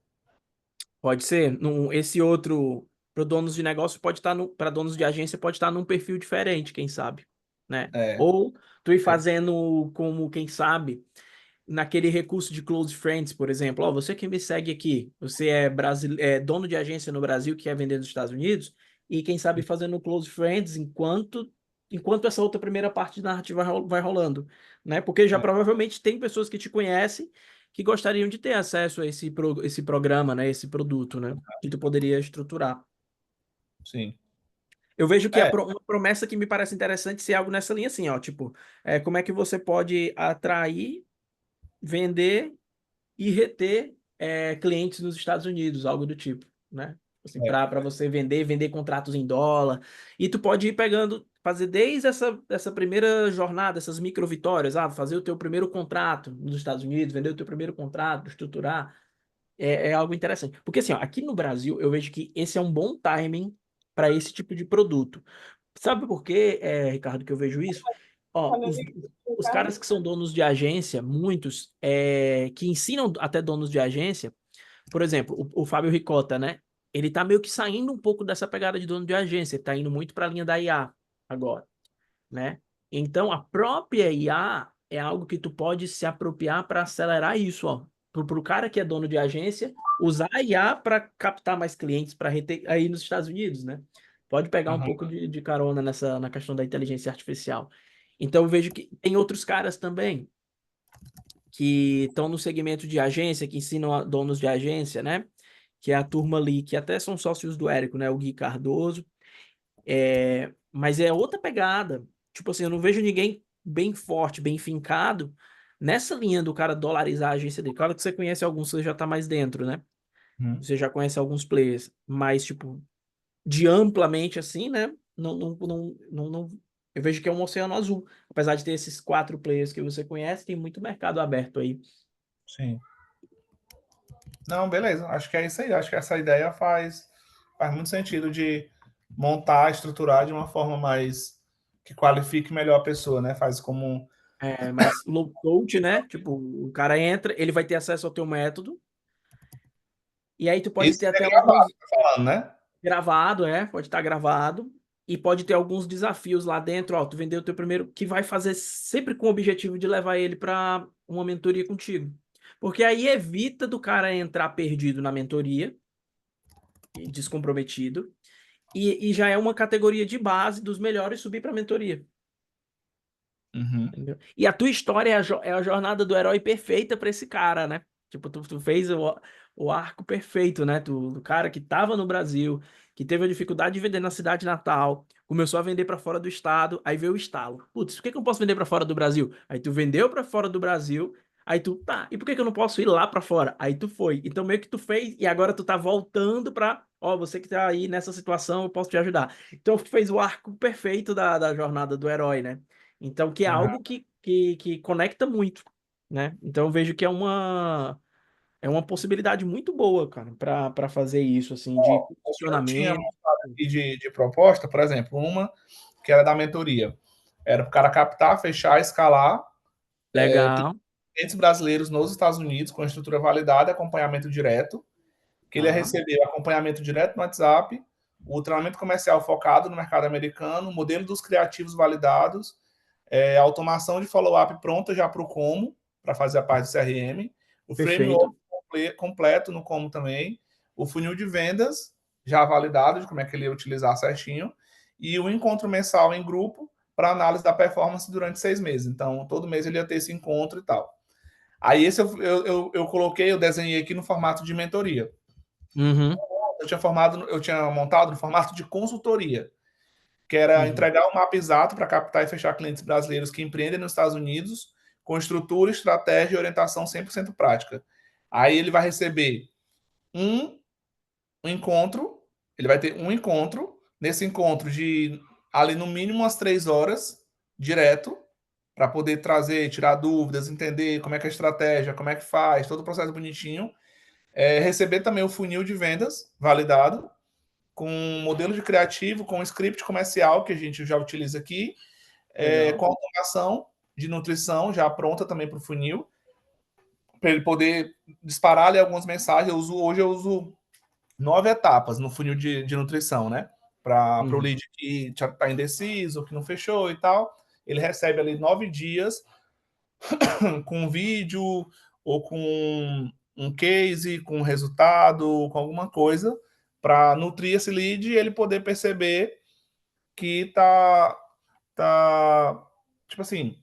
pode ser, esse outro para donos de negócio pode estar para donos de agência pode estar num perfil diferente, quem sabe, né? É, Ou tu ir fazendo como, quem sabe, naquele recurso de close friends, por exemplo, ó, você que me segue aqui, você é dono de agência no Brasil que quer vender nos Estados Unidos e quem sabe fazendo close friends enquanto essa outra primeira parte da narrativa vai rolando, né? Porque já é, provavelmente tem pessoas que te conhecem que gostariam de ter acesso a esse programa, né? Esse produto, né? Que tu poderia estruturar. sim. Eu vejo que É, uma promessa que me parece interessante ser algo nessa linha assim, ó, tipo, como é que você pode atrair, vender e reter clientes nos Estados Unidos, algo do tipo, né? Assim, é, para você vender contratos em dólar. E tu pode ir pegando, fazer desde essa primeira jornada, essas micro vitórias, fazer o teu primeiro contrato nos Estados Unidos, vender o teu primeiro contrato, estruturar, é algo interessante. Porque assim, ó, aqui no Brasil, eu vejo que esse é um bom timing para esse tipo de produto. Sabe por quê, Ricardo, que eu vejo isso? Ó, os caras que são donos de agência, muitos, que ensinam até donos de agência, por exemplo, o Fábio Ricota, né? Ele tá meio que saindo um pouco dessa pegada de dono de agência, ele tá indo muito para a linha da IA agora, né? Então, a própria IA é algo que tu pode se apropriar para acelerar isso, ó. Pro cara que é dono de agência, usar a IA para captar mais clientes, para reter aí nos Estados Unidos, né? Pode pegar um pouco de carona na questão da inteligência artificial. Então, eu vejo que tem outros caras também que estão no segmento de agência, que ensinam a donos de agência, né? Que é a turma ali, que até são sócios do Érico, né? O Gui Cardoso. Mas é outra pegada. Tipo assim, eu não vejo ninguém bem forte, bem fincado nessa linha do cara dolarizar a agência dele. Claro que você conhece alguns, você já tá mais dentro, né? Uhum. Você já conhece alguns players, mas, tipo, de amplamente assim, né? Eu vejo que é um oceano azul. Apesar de ter esses 4 players que você conhece, tem muito mercado aberto aí. Sim. Não, beleza. Acho que é isso aí. Acho que essa ideia faz muito sentido de montar, estruturar de uma forma mais que qualifique melhor a pessoa, né? Faz como. Mas low code, né? Tipo, o cara entra, ele vai ter acesso ao teu método, e aí tu pode Isso ter é até gravado, alguns tá falando, né? gravado, pode estar gravado, e pode ter alguns desafios lá dentro, ó, tu vendeu o teu primeiro, que vai fazer sempre com o objetivo de levar ele para uma mentoria contigo. Porque aí evita do cara entrar perdido na mentoria, e descomprometido, e já é uma categoria de base dos melhores subir para mentoria. Uhum. Entendeu? E a tua história é a jornada do herói perfeita pra esse cara, né? Tipo, tu fez o arco perfeito, né? Do cara que tava no Brasil, que teve a dificuldade de vender na cidade natal, começou a vender pra fora do estado, aí veio o estalo. Putz, por que que eu não posso vender pra fora do Brasil? Aí tu vendeu pra fora do Brasil, aí tu, tá, e por que que eu não posso ir lá pra fora? Aí tu foi. Então meio que tu fez e agora tu tá voltando pra, ó, você que tá aí nessa situação, eu posso te ajudar. Então tu fez o arco perfeito da jornada do herói, né? Então, que é Uhum. algo que conecta muito, né? Então, eu vejo que é uma possibilidade muito boa, cara, para fazer isso, assim, de O que eu tinha posicionamento. mostrado aqui de proposta, por exemplo, uma que era da mentoria. Era para o cara captar, fechar, escalar Legal. clientes brasileiros nos Estados Unidos com estrutura validada e acompanhamento direto, que ele ia Tá. receber acompanhamento direto no WhatsApp, o treinamento comercial focado no mercado americano, modelo dos criativos validados, automação de follow-up pronta já para o Como, para fazer a parte do CRM, o framework Perfeito. completo no Como também, o funil de vendas já validado, de como é que ele ia utilizar certinho, e o encontro mensal em grupo para análise da performance durante 6 meses. Então, todo mês ele ia ter esse encontro e tal. Aí esse eu coloquei, eu desenhei aqui no formato de mentoria. Uhum, Eu tinha montado no formato de consultoria, que era uhum. entregar um mapa exato para captar e fechar clientes brasileiros que empreendem nos Estados Unidos, com estrutura, estratégia e orientação 100% prática. Aí ele vai receber um, um encontro, ele vai ter um encontro, nesse encontro de ali no mínimo umas 3 horas, direto, para poder trazer, tirar dúvidas, entender como é que é a estratégia, como é que faz, todo o processo bonitinho. Receber também o funil de vendas validado, com um modelo de criativo, com um script comercial que a gente já utiliza aqui, com Legal. automação de nutrição já pronta também para o funil, para ele poder disparar ali algumas mensagens. Hoje eu uso 9 etapas no funil de nutrição, né? Para o Uhum. lead que está indeciso, que não fechou e tal. Ele recebe ali 9 dias com um vídeo ou com um case, com um resultado, com alguma coisa, para nutrir esse lead e ele poder perceber que tá tipo assim,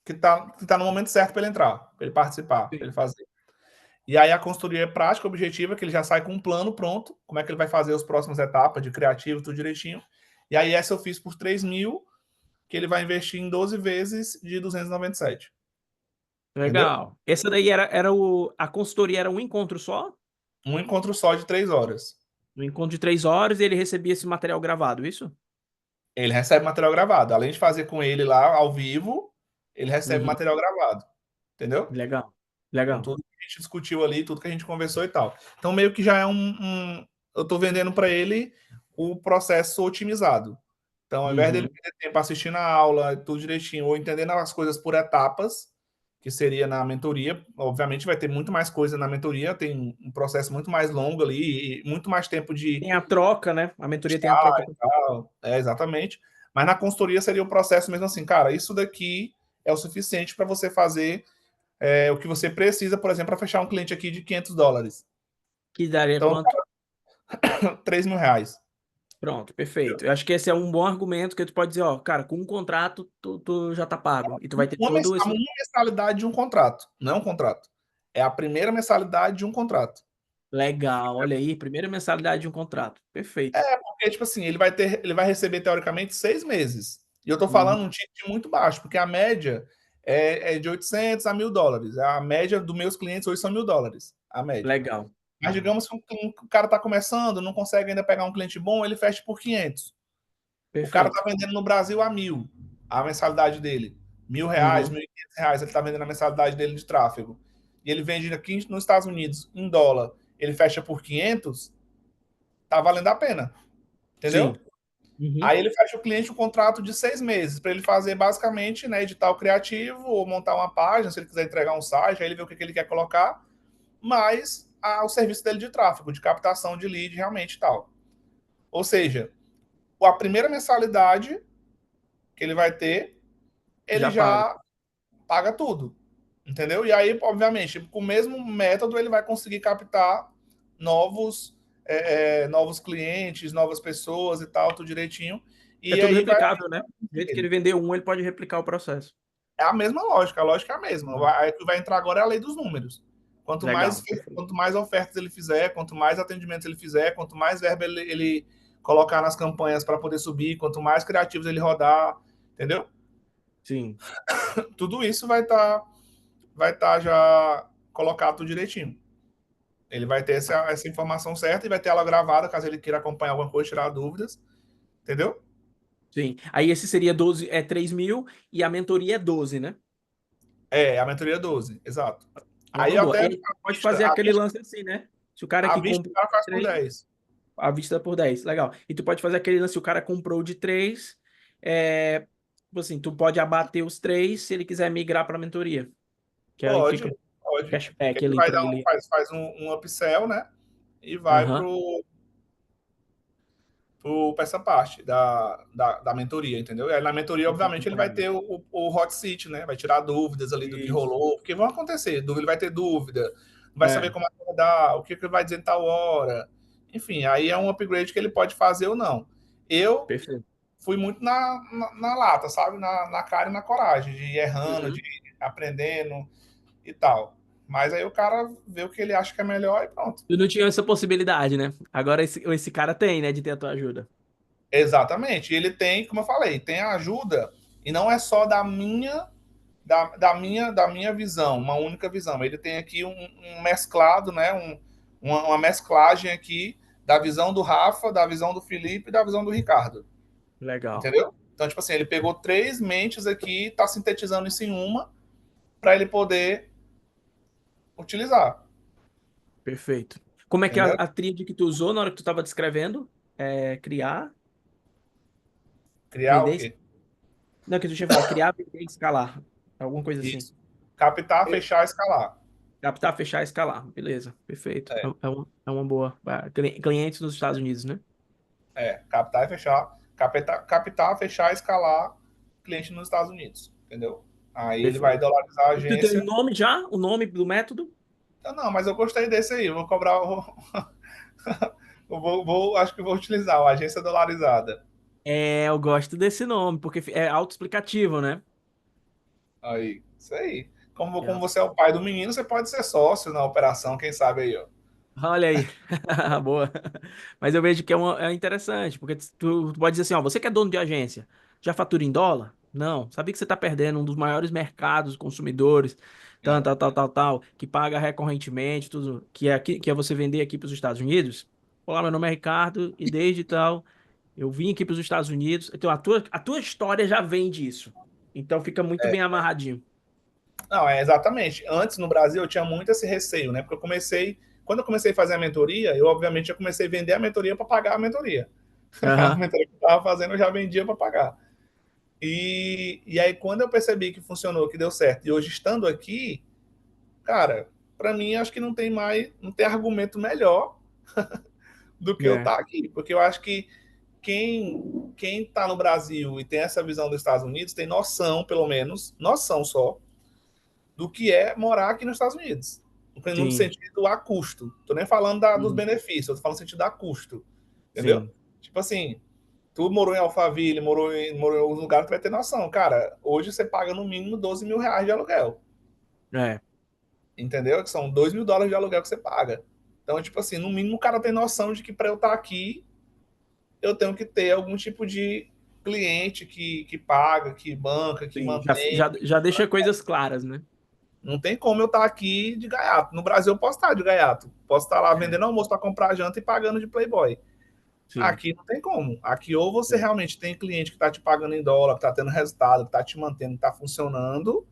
que tá no momento certo para ele entrar, para ele participar, para ele Sim. fazer. E aí a consultoria é prática, objetiva, que ele já sai com um plano pronto, como é que ele vai fazer as próximas etapas de criativo, tudo direitinho. E aí essa eu fiz por 3.000, que ele vai investir em 12 vezes de 297. Entendeu? Legal. Essa daí a consultoria era um encontro só? Um encontro só de 3 horas. Um encontro de 3 horas e ele recebia esse material gravado, isso? Ele recebe material gravado. Além de fazer com ele lá ao vivo, ele recebe Uhum. material gravado. Entendeu? Legal. Com Legal. tudo que a gente discutiu ali, tudo que a gente conversou e tal. Então, meio que já é eu estou vendendo para ele o processo otimizado. Então, ao invés dele Uhum. perder tempo assistindo a aula, tudo direitinho, ou entendendo as coisas por etapas, que seria na mentoria, obviamente vai ter muito mais coisa na mentoria, tem um processo muito mais longo ali, e muito mais tempo de Tem a troca, né? A mentoria tem a estar troca. e tal. É, exatamente. Mas na consultoria seria o processo mesmo assim, cara, isso daqui é o suficiente para você fazer o que você precisa, por exemplo, para fechar um cliente aqui de US$ 500. Que daria Então, quanto? R$ 3.000. Pronto, perfeito. Eu acho que esse é um bom argumento que tu pode dizer, ó, cara, com um contrato tu já tá pago. E tu vai ter todo Uma esse. mensalidade de um contrato, não é um contrato. É a primeira mensalidade de um contrato. Legal, olha aí, primeira mensalidade de um contrato. Perfeito. Porque, tipo assim, ele vai receber, teoricamente, 6 meses. E eu tô falando um Uhum. ticket muito baixo, porque a média é de 800 a US$ 1.000. A média dos meus clientes hoje são US$ 1.000, a média. Legal. Mas Uhum. digamos que um cara está começando, não consegue ainda pegar um cliente bom, ele fecha por 500. O cara está Perfeito. vendendo no Brasil a 1.000, a mensalidade dele. R$ 1.000, Uhum. R$ 1.500, ele está vendendo a mensalidade dele de tráfego. E ele vende aqui nos Estados Unidos em dólar, ele fecha por 500, tá valendo a pena, entendeu? Sim. Uhum. Aí ele fecha o cliente um contrato de 6 meses para ele fazer basicamente, né, edital criativo ou montar uma página, se ele quiser entregar um site, aí ele vê o que ele quer colocar, mais o serviço dele de tráfego, de captação de lead realmente e tal. Ou seja, a primeira mensalidade que ele vai ter, ele Já paga. já paga tudo, entendeu? E aí, obviamente, com o mesmo método, ele vai conseguir captar novos, novos clientes, novas pessoas e tal, tudo direitinho. É E tudo aí vai. replicável, né? Do jeito que ele vendeu um, ele pode replicar o processo. É a mesma lógica, a lógica é a mesma. Uhum. O que vai entrar agora é a lei dos números. Legal. Perfeito. Quanto mais ofertas ele fizer, quanto mais atendimentos ele fizer, quanto mais verba ele colocar nas campanhas para poder subir, quanto mais criativos ele rodar, entendeu? Sim. Tudo isso vai tá já colocado direitinho. Ele vai ter essa informação certa e vai ter ela gravada, caso ele queira acompanhar alguma coisa, tirar dúvidas, entendeu? Sim. Aí esse seria 12, 3.000 e a mentoria é 12, né? A mentoria 12, exato. É Aí uma boa. até Aí pode fazer aquele lance assim, né? Se o cara a que vista o comprou cara faz por 3, 10. a vista por 10, legal. E tu pode fazer aquele lance, se o cara comprou de 3, tipo assim, tu pode abater os 3 se ele quiser migrar para mentoria, que aí fica Pode, pode. Que cashback ele ali vai para dar ele. faz um upsell, né? E vai Aham. pra essa parte da mentoria, entendeu? E aí na mentoria, Esse obviamente, ele vai acompanhamento. ter o hot seat, né? Vai tirar dúvidas ali do que Isso. rolou, porque vão acontecer, dúvida, ele vai ter dúvida, não vai saber É, como acordar, o que ele vai dizer em tal hora. Enfim, aí é um upgrade que ele pode fazer ou não. Eu perfeito. fui muito na lata, sabe? Na cara e na coragem, de ir errando, de Uhum. ir aprendendo e tal. Mas aí o cara vê o que ele acha que é melhor e pronto. Tu não tinha essa possibilidade, né? Agora esse cara tem, né, de ter a tua ajuda. Exatamente. E ele tem, como eu falei, tem a ajuda, e não é só da minha visão, uma única visão. Ele tem aqui um mesclado, né? Uma mesclagem aqui da visão do Rafa, da visão do Felipe e da visão do Ricardo. Legal. Entendeu? Então, tipo assim, ele pegou três mentes aqui, está sintetizando isso em uma para ele poder utilizar. Perfeito. Como é que é a, Entendeu? a tríade que tu usou na hora que tu estava descrevendo? Criar, Criar o vender. quê? Não, que tu tinha falado, criar, vender e escalar. Alguma coisa assim. Isso. Captar, Eu- fechar, escalar. Captar, fechar, escalar. Beleza, perfeito. É, É, é uma boa. Clientes nos Estados Unidos, né? captar e fechar. Captar, fechar, escalar cliente nos Estados Unidos. Entendeu? Aí ele vai Perfeito. dolarizar a E tu tem o agência. nome já? O nome do método? Não, mas eu gostei desse aí. Eu vou cobrar. Acho que vou utilizar a agência dolarizada. Eu gosto desse nome, porque é autoexplicativo, né? Aí, isso aí. Como É. você é o pai do menino, você pode ser sócio na operação, quem sabe aí, ó. Olha aí, boa. Mas eu vejo que é interessante, porque tu pode dizer assim, ó, você que é dono de agência, já fatura em dólar? Não. Sabia que você está perdendo um dos maiores mercados consumidores, tal, É. tal, tal, tal, tal, que paga recorrentemente, tudo, que é você vender aqui para os Estados Unidos? Olá, meu nome é Ricardo e desde tal, eu vim aqui para os Estados Unidos. Então a tua história já vem disso. Então fica muito bem amarradinho. Não, exatamente. Antes no Brasil eu tinha muito esse receio, né? Porque quando eu comecei a fazer a mentoria, eu obviamente comecei a vender a mentoria para pagar a mentoria. A Aham. mentoria que eu tava fazendo eu já vendia para pagar. E aí, quando eu percebi que funcionou, que deu certo, e hoje estando aqui, cara, para mim acho que não tem mais, não tem argumento melhor do que eu É, estar aqui, porque eu acho que quem está no Brasil e tem essa visão dos Estados Unidos tem noção, pelo menos, noção só, do que é morar aqui nos Estados Unidos. No sim, sentido a custo. Tô nem falando dos uhum, benefícios, tô falando no sentido a custo. Entendeu? sim, Tipo assim, tu morou em Alphaville, morou em alguns lugares, tu vai ter noção. Cara, hoje você paga no mínimo R$ 12.000 de aluguel. é, Entendeu? Que são US$ 2.000 de aluguel que você paga. Então, tipo assim, no mínimo o cara tem noção de que para eu estar aqui, eu tenho que ter algum tipo de cliente que paga, que banca, que sim. mantém. Já deixa coisas claras, né? Não tem como eu estar aqui de gaiato. No Brasil eu posso estar de gaiato. Posso estar lá vendendo almoço para comprar janta e pagando de Playboy. Sim. Aqui não tem como. Aqui ou você É. realmente tem cliente que está te pagando em dólar, que está tendo resultado, que está te mantendo, que está funcionando,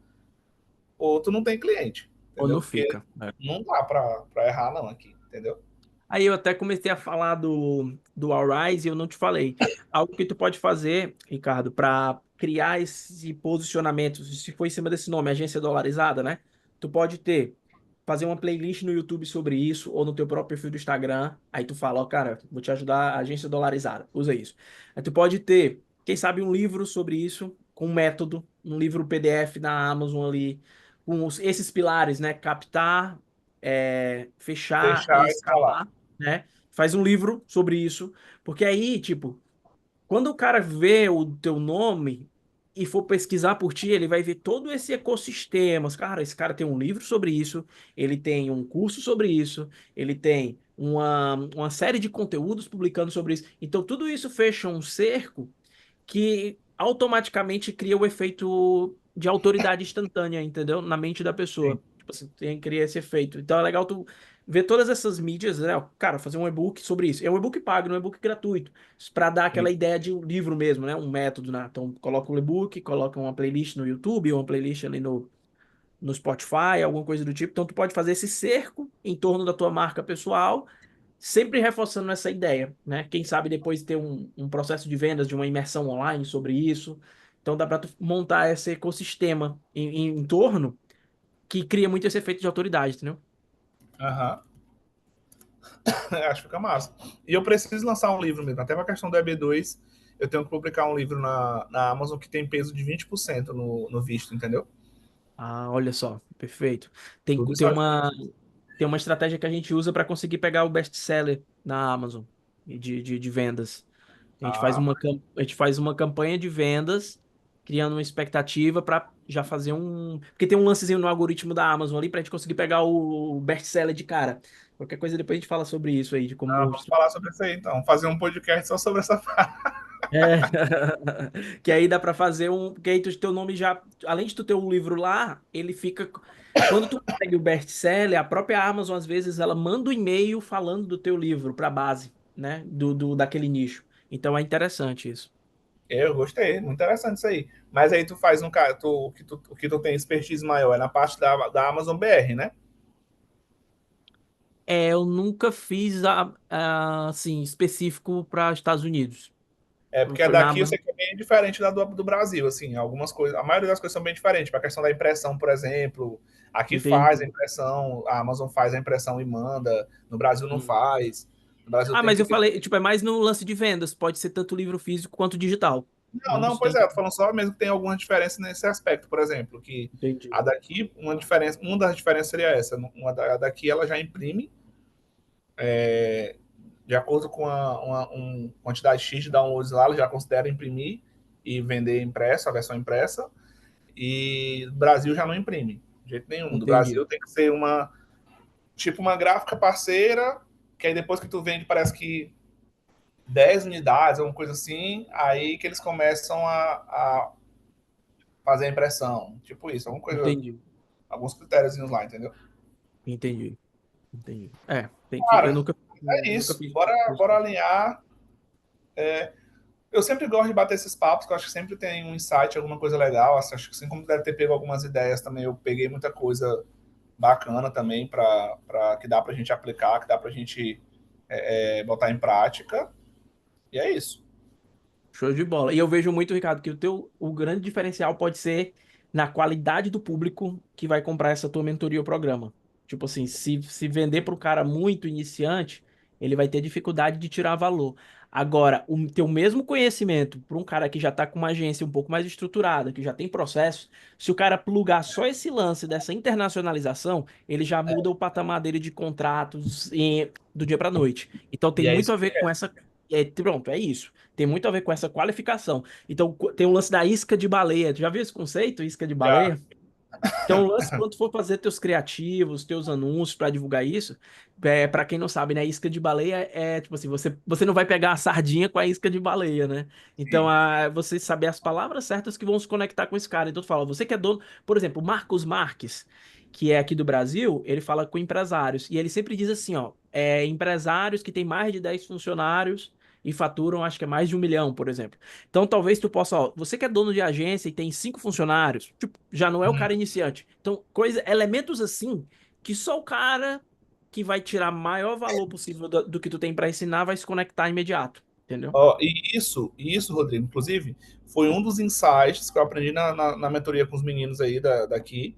ou tu não tem cliente. Ou Entendeu? não Porque fica. É. não dá para errar não aqui. Entendeu? Aí eu até comecei a falar do Allrise e eu não te falei. Algo que tu pode fazer, Ricardo, para criar esse posicionamento, se for em cima desse nome, agência dolarizada, né? Tu pode fazer uma playlist no YouTube sobre isso, ou no teu próprio perfil do Instagram. Aí tu fala, ó, cara, vou te ajudar, agência dolarizada, usa isso. Aí tu pode ter, quem sabe, um livro sobre isso, com um método, um livro PDF na Amazon ali, com esses pilares, né? Captar, fechar Fechar e e escalar. escalar, né? Faz um livro sobre isso, porque aí, tipo, quando o cara vê o teu nome e for pesquisar por ti, ele vai ver todo esse ecossistema. Cara, esse cara tem um livro sobre isso, ele tem um curso sobre isso, ele tem uma série de conteúdos publicando sobre isso. Então, tudo isso fecha um cerco que automaticamente cria o efeito de autoridade instantânea, entendeu? Na mente da Sim, pessoa. Tipo assim, cria esse efeito. Então é legal tu ver todas essas mídias, né? Cara, fazer um e-book sobre isso. É um e-book pago, não é um e-book gratuito. Para dar aquela sim. ideia de um livro mesmo, né? Um método, né? Então coloca um e-book, coloca uma playlist no YouTube, ou uma playlist ali no Spotify, alguma coisa do tipo. Então tu pode fazer esse cerco em torno da tua marca pessoal, sempre reforçando essa ideia, né? Quem sabe depois ter um processo de vendas, de uma imersão online sobre isso. Então dá para tu montar esse ecossistema em torno que cria muito esse efeito de autoridade, entendeu? Aham. Acho que fica massa. E eu preciso lançar um livro mesmo. Até para a questão do EB2, eu tenho que publicar um livro na Amazon que tem peso de 20% no visto, entendeu? Ah, olha só, perfeito. Tem, Tudo isso tem ajuda. uma, tem uma estratégia que a gente usa para conseguir pegar o best-seller na Amazon e de vendas. Ah, A gente faz uma campanha de vendas, criando uma expectativa para já fazer um. Porque tem um lancezinho no algoritmo da Amazon ali para a gente conseguir pegar o best-seller de cara. Qualquer coisa depois a gente fala sobre isso aí, de como. vamos falar sobre isso aí então. Fazer um podcast só sobre essa parte. É. Que aí dá para fazer um. Que aí teu nome já. Além de tu ter um livro lá, ele fica. Quando tu consegue o best-seller, a própria Amazon, às vezes, ela manda um e-mail falando do teu livro para base, né? Daquele nicho. Então é interessante isso. Eu gostei, muito interessante isso aí. Mas aí tu faz um cara, o que tu tem expertise maior é na parte da Amazon BR, né? Eu nunca fiz assim específico para Estados Unidos. É porque a Foi na daqui eu Amazon. sei que é bem diferente do Brasil, assim, algumas coisas, a maioria das coisas são bem diferentes, para a questão da impressão, por exemplo, aqui faz a Entendi. impressão, a Amazon faz a impressão e manda, no Brasil não Hum. faz, no Brasil Ah, tem mas que eu ter. falei, tipo, é mais no lance de vendas. Pode ser tanto livro físico quanto digital. Não, não, Ambos pois têm. é, tô falando só mesmo que tem algumas diferenças nesse aspecto, por exemplo, que Entendi. a daqui, uma das diferenças seria essa, a daqui ela já imprime de acordo com quantidade X de downloads lá, ela já considera imprimir e vender impresso, a versão impressa, e o Brasil já não imprime, de jeito nenhum. Do Entendi. Brasil tem que ser tipo uma gráfica parceira, que aí depois que tu vende, parece que 10 unidades, alguma coisa assim, aí que eles começam a fazer a impressão. Tipo isso, alguma coisa, Entendi. alguns critérios lá, entendeu? Entendi. Entendi. Tem que. Eu Cara, nunca, é nunca isso. fiz. Bora alinhar. Eu sempre gosto de bater esses papos, porque eu acho que sempre tem um insight, alguma coisa legal. Acho que assim como deve ter pego algumas ideias também, eu peguei muita coisa bacana também para que dá para a gente aplicar, que dá para a gente botar em prática. E é isso. Show de bola. E eu vejo muito, Ricardo, que o grande diferencial pode ser na qualidade do público que vai comprar essa tua mentoria ou programa. Tipo assim, se vender para o cara muito iniciante, ele vai ter dificuldade de tirar valor. Agora, o teu mesmo conhecimento para um cara que já está com uma agência um pouco mais estruturada, que já tem processos, se o cara plugar só esse lance dessa internacionalização, ele já muda o patamar dele de contratos do dia para noite. Então tem E é muito isso. a ver com essa. Pronto, é isso. Tem muito a ver com essa qualificação. Então, tem um lance da isca de baleia. Tu já viu esse conceito, isca de Já. baleia? Então, o lance, quando tu for fazer teus criativos, teus anúncios para divulgar isso, para quem não sabe, né, isca de baleia é tipo assim, você não vai pegar a sardinha com a isca de baleia, né? Então, Sim. você saber as palavras certas que vão se conectar com esse cara. Então, tu fala, você que é dono, por exemplo, o Marcos Marques, que é aqui do Brasil, ele fala com empresários e ele sempre diz assim, ó, empresários que têm mais de 10 funcionários e faturam, acho que é mais de 1 milhão, por exemplo. Então, talvez tu possa, ó, você que é dono de agência e tem 5 funcionários, tipo, já não é o Uhum. cara iniciante. Então, elementos assim, que só o cara que vai tirar maior valor possível do que tu tem para ensinar vai se conectar imediato, entendeu? Ó, e isso, Rodrigo, inclusive, foi um dos insights que eu aprendi na mentoria com os meninos aí daqui,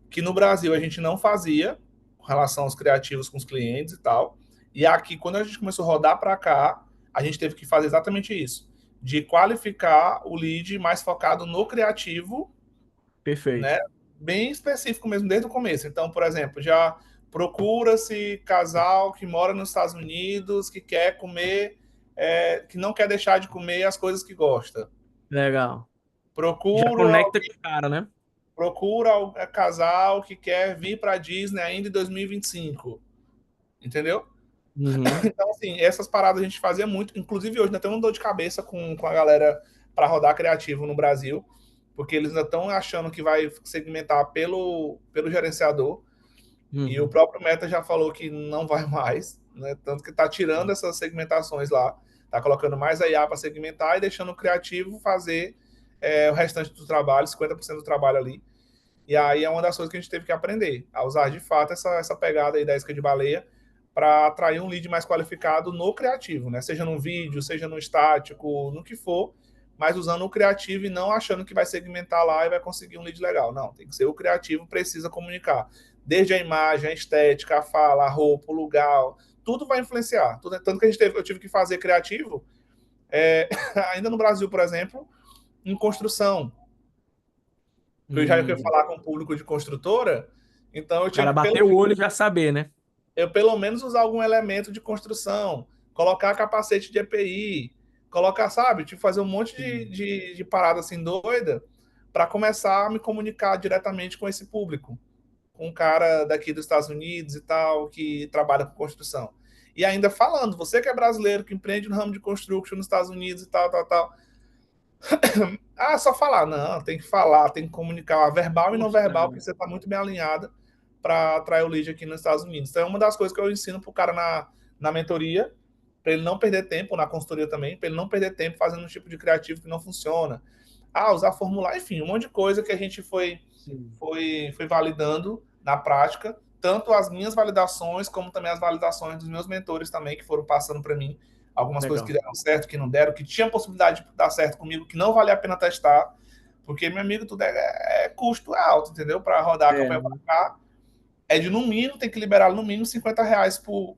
que no Brasil a gente não fazia com relação aos criativos com os clientes e tal. E aqui, quando a gente começou a rodar para cá, a gente teve que fazer exatamente isso, de qualificar o lead mais focado no criativo, Perfeito. né? Bem específico mesmo, desde o começo. Então, por exemplo, já procura-se casal que mora nos Estados Unidos, que quer comer, que não quer deixar de comer as coisas que gosta. Legal. Já Procura, conecta com o cara, né? casal que quer vir para a Disney ainda em 2025. Entendeu? Uhum. Então, assim, essas paradas a gente fazia muito. Inclusive, hoje ainda tem uma dor de cabeça com a galera para rodar criativo no Brasil, porque eles ainda estão achando que vai segmentar pelo gerenciador. E o Uhum. próprio Meta já falou que não vai mais, né? Tanto que está tirando essas segmentações lá, está colocando mais a IA para segmentar e deixando o criativo fazer o restante do trabalho, 50% do trabalho ali. E aí é uma das coisas que a gente teve que aprender, a usar de fato essa pegada aí da isca de baleia para atrair um lead mais qualificado no criativo, né? Seja no vídeo, seja no estático, no que for, mas usando o criativo e não achando que vai segmentar lá e vai conseguir um lead legal. Não, tem que ser o criativo, precisa comunicar. Desde a imagem, a estética, a fala, a roupa, o lugar, tudo vai influenciar. Tanto que eu tive que fazer criativo, ainda no Brasil, por exemplo, em construção, porque eu já ia O falar com o público de construtora, então eu tinha cara que, pelo bater o olho e já saber, né? pelo menos usar algum elemento de construção, colocar capacete de EPI, colocar, sabe, tipo, fazer um monte Sim. de parada assim doida para começar a me comunicar diretamente com esse público, com um cara daqui dos Estados Unidos e tal, que trabalha com construção. E ainda falando, você que é brasileiro, que empreende no ramo de construction nos Estados Unidos e tal, tal, tal. Ah, só falar. Não, tem que falar, tem que comunicar verbal e não Mostrar, verbal, porque né? você está muito bem alinhada para atrair o lead aqui nos Estados Unidos. Então, é uma das coisas que eu ensino para o cara na mentoria, para ele não perder tempo, na consultoria também, para ele não perder tempo fazendo um tipo de criativo que não funciona. Ah, usar formulário, enfim, um monte de coisa que a gente Sim. foi validando na prática, tanto as minhas validações, como também as validações dos meus mentores também, que foram passando para mim algumas coisas que Legal. deram certo, que não deram, que tinha possibilidade de dar certo comigo, que não valia a pena testar, porque, meu amigo, tudo custo alto, entendeu? Para rodar a É, campanha para cá, é de no mínimo, tem que liberar no mínimo R$ 50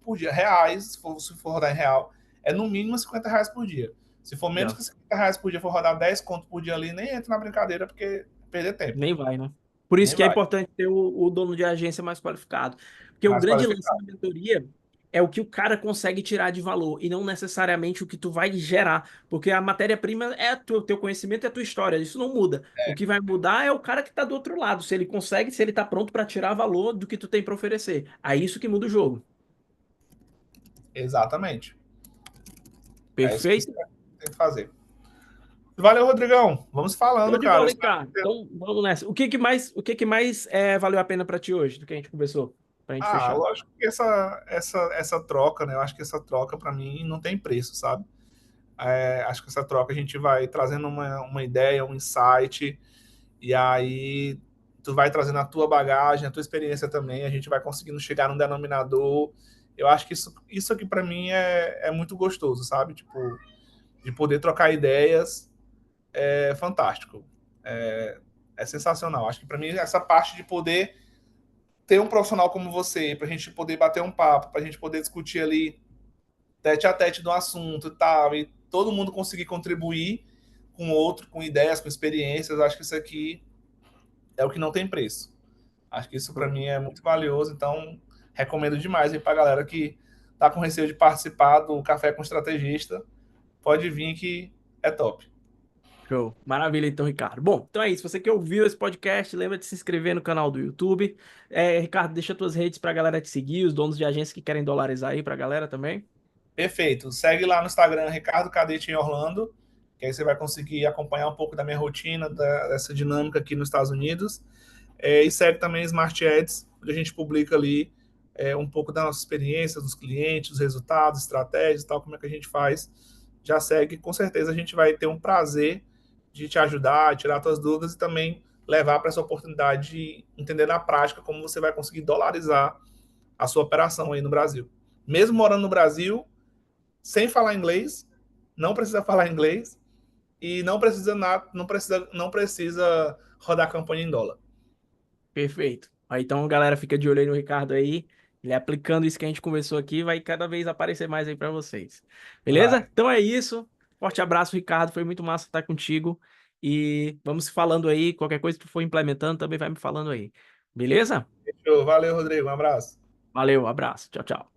por dia. Reais, se for rodar em real, é no mínimo R$ 50 por dia. Se for menos já. que R$ 50 por dia, for rodar 10 conto por dia ali, nem entra na brincadeira, porque perder tempo. Nem vai, né? Por isso Nem que é vai. importante ter o dono de agência mais qualificado. Porque o Mais grande lance qualificado. da mentoria é o que o cara consegue tirar de valor e não necessariamente o que tu vai gerar. Porque a matéria-prima é o teu conhecimento, é a tua história. Isso não muda. O que vai mudar é o cara que está do outro lado. Se ele consegue, se ele está pronto para tirar valor do que tu tem para oferecer. É isso que muda o jogo. Exatamente. É isso que você Perfeito? tem que fazer. Valeu, Rodrigão. Vamos Show falando, de cara. bola, hein, cara? Então, vamos nessa. O que que mais valeu a pena para ti hoje, do que a gente conversou? Pra gente Ah, fechar. eu acho que essa troca, né? Eu acho que essa troca, para mim, não tem preço, sabe? Acho que essa troca a gente vai trazendo uma ideia, um insight, e aí tu vai trazendo a tua bagagem, a tua experiência também, a gente vai conseguindo chegar num denominador. Eu acho que isso aqui para mim é muito gostoso, sabe? Tipo, de poder trocar ideias, é fantástico. É sensacional. Acho que para mim essa parte de poder ter um profissional como você, para a gente poder bater um papo, para a gente poder discutir ali tete a tete do assunto e tal, e todo mundo conseguir contribuir com o outro, com ideias, com experiências, acho que isso aqui é o que não tem preço. Acho que isso para mim é muito valioso, então recomendo demais para a galera que está com receio de participar do Café com Estrategista, pode vir que é top. Show. Maravilha, então, Ricardo. Bom, então é isso. Você que ouviu esse podcast, lembra de se inscrever no canal do YouTube. Ricardo, deixa tuas redes para a galera te seguir, os donos de agência que querem dolarizar aí para a galera também. Perfeito. Segue lá no Instagram, Ricardo Cadete em Orlando, que aí você vai conseguir acompanhar um pouco da minha rotina, dessa dinâmica aqui nos Estados Unidos. E segue também Smart Ads, onde a gente publica ali um pouco da nossa experiência, dos clientes, dos resultados, estratégias, tal, como é que a gente faz. Já segue, com certeza a gente vai ter um prazer de te ajudar, tirar suas dúvidas e também levar para essa oportunidade de entender na prática como você vai conseguir dolarizar a sua operação aí no Brasil. Mesmo morando no Brasil, sem falar inglês, não precisa falar inglês e não precisa rodar campanha em dólar. Perfeito. Aí, então, galera, fica de olho aí no Ricardo aí. Ele aplicando isso que a gente conversou aqui, vai cada vez aparecer mais aí para vocês. Beleza? Vai. Então é isso. Forte abraço, Ricardo. Foi muito massa estar contigo. E vamos se falando aí. Qualquer coisa que tu for implementando, também vai me falando aí. Beleza? Fechou. Valeu, Rodrigo. Um abraço. Valeu, abraço. Tchau, tchau.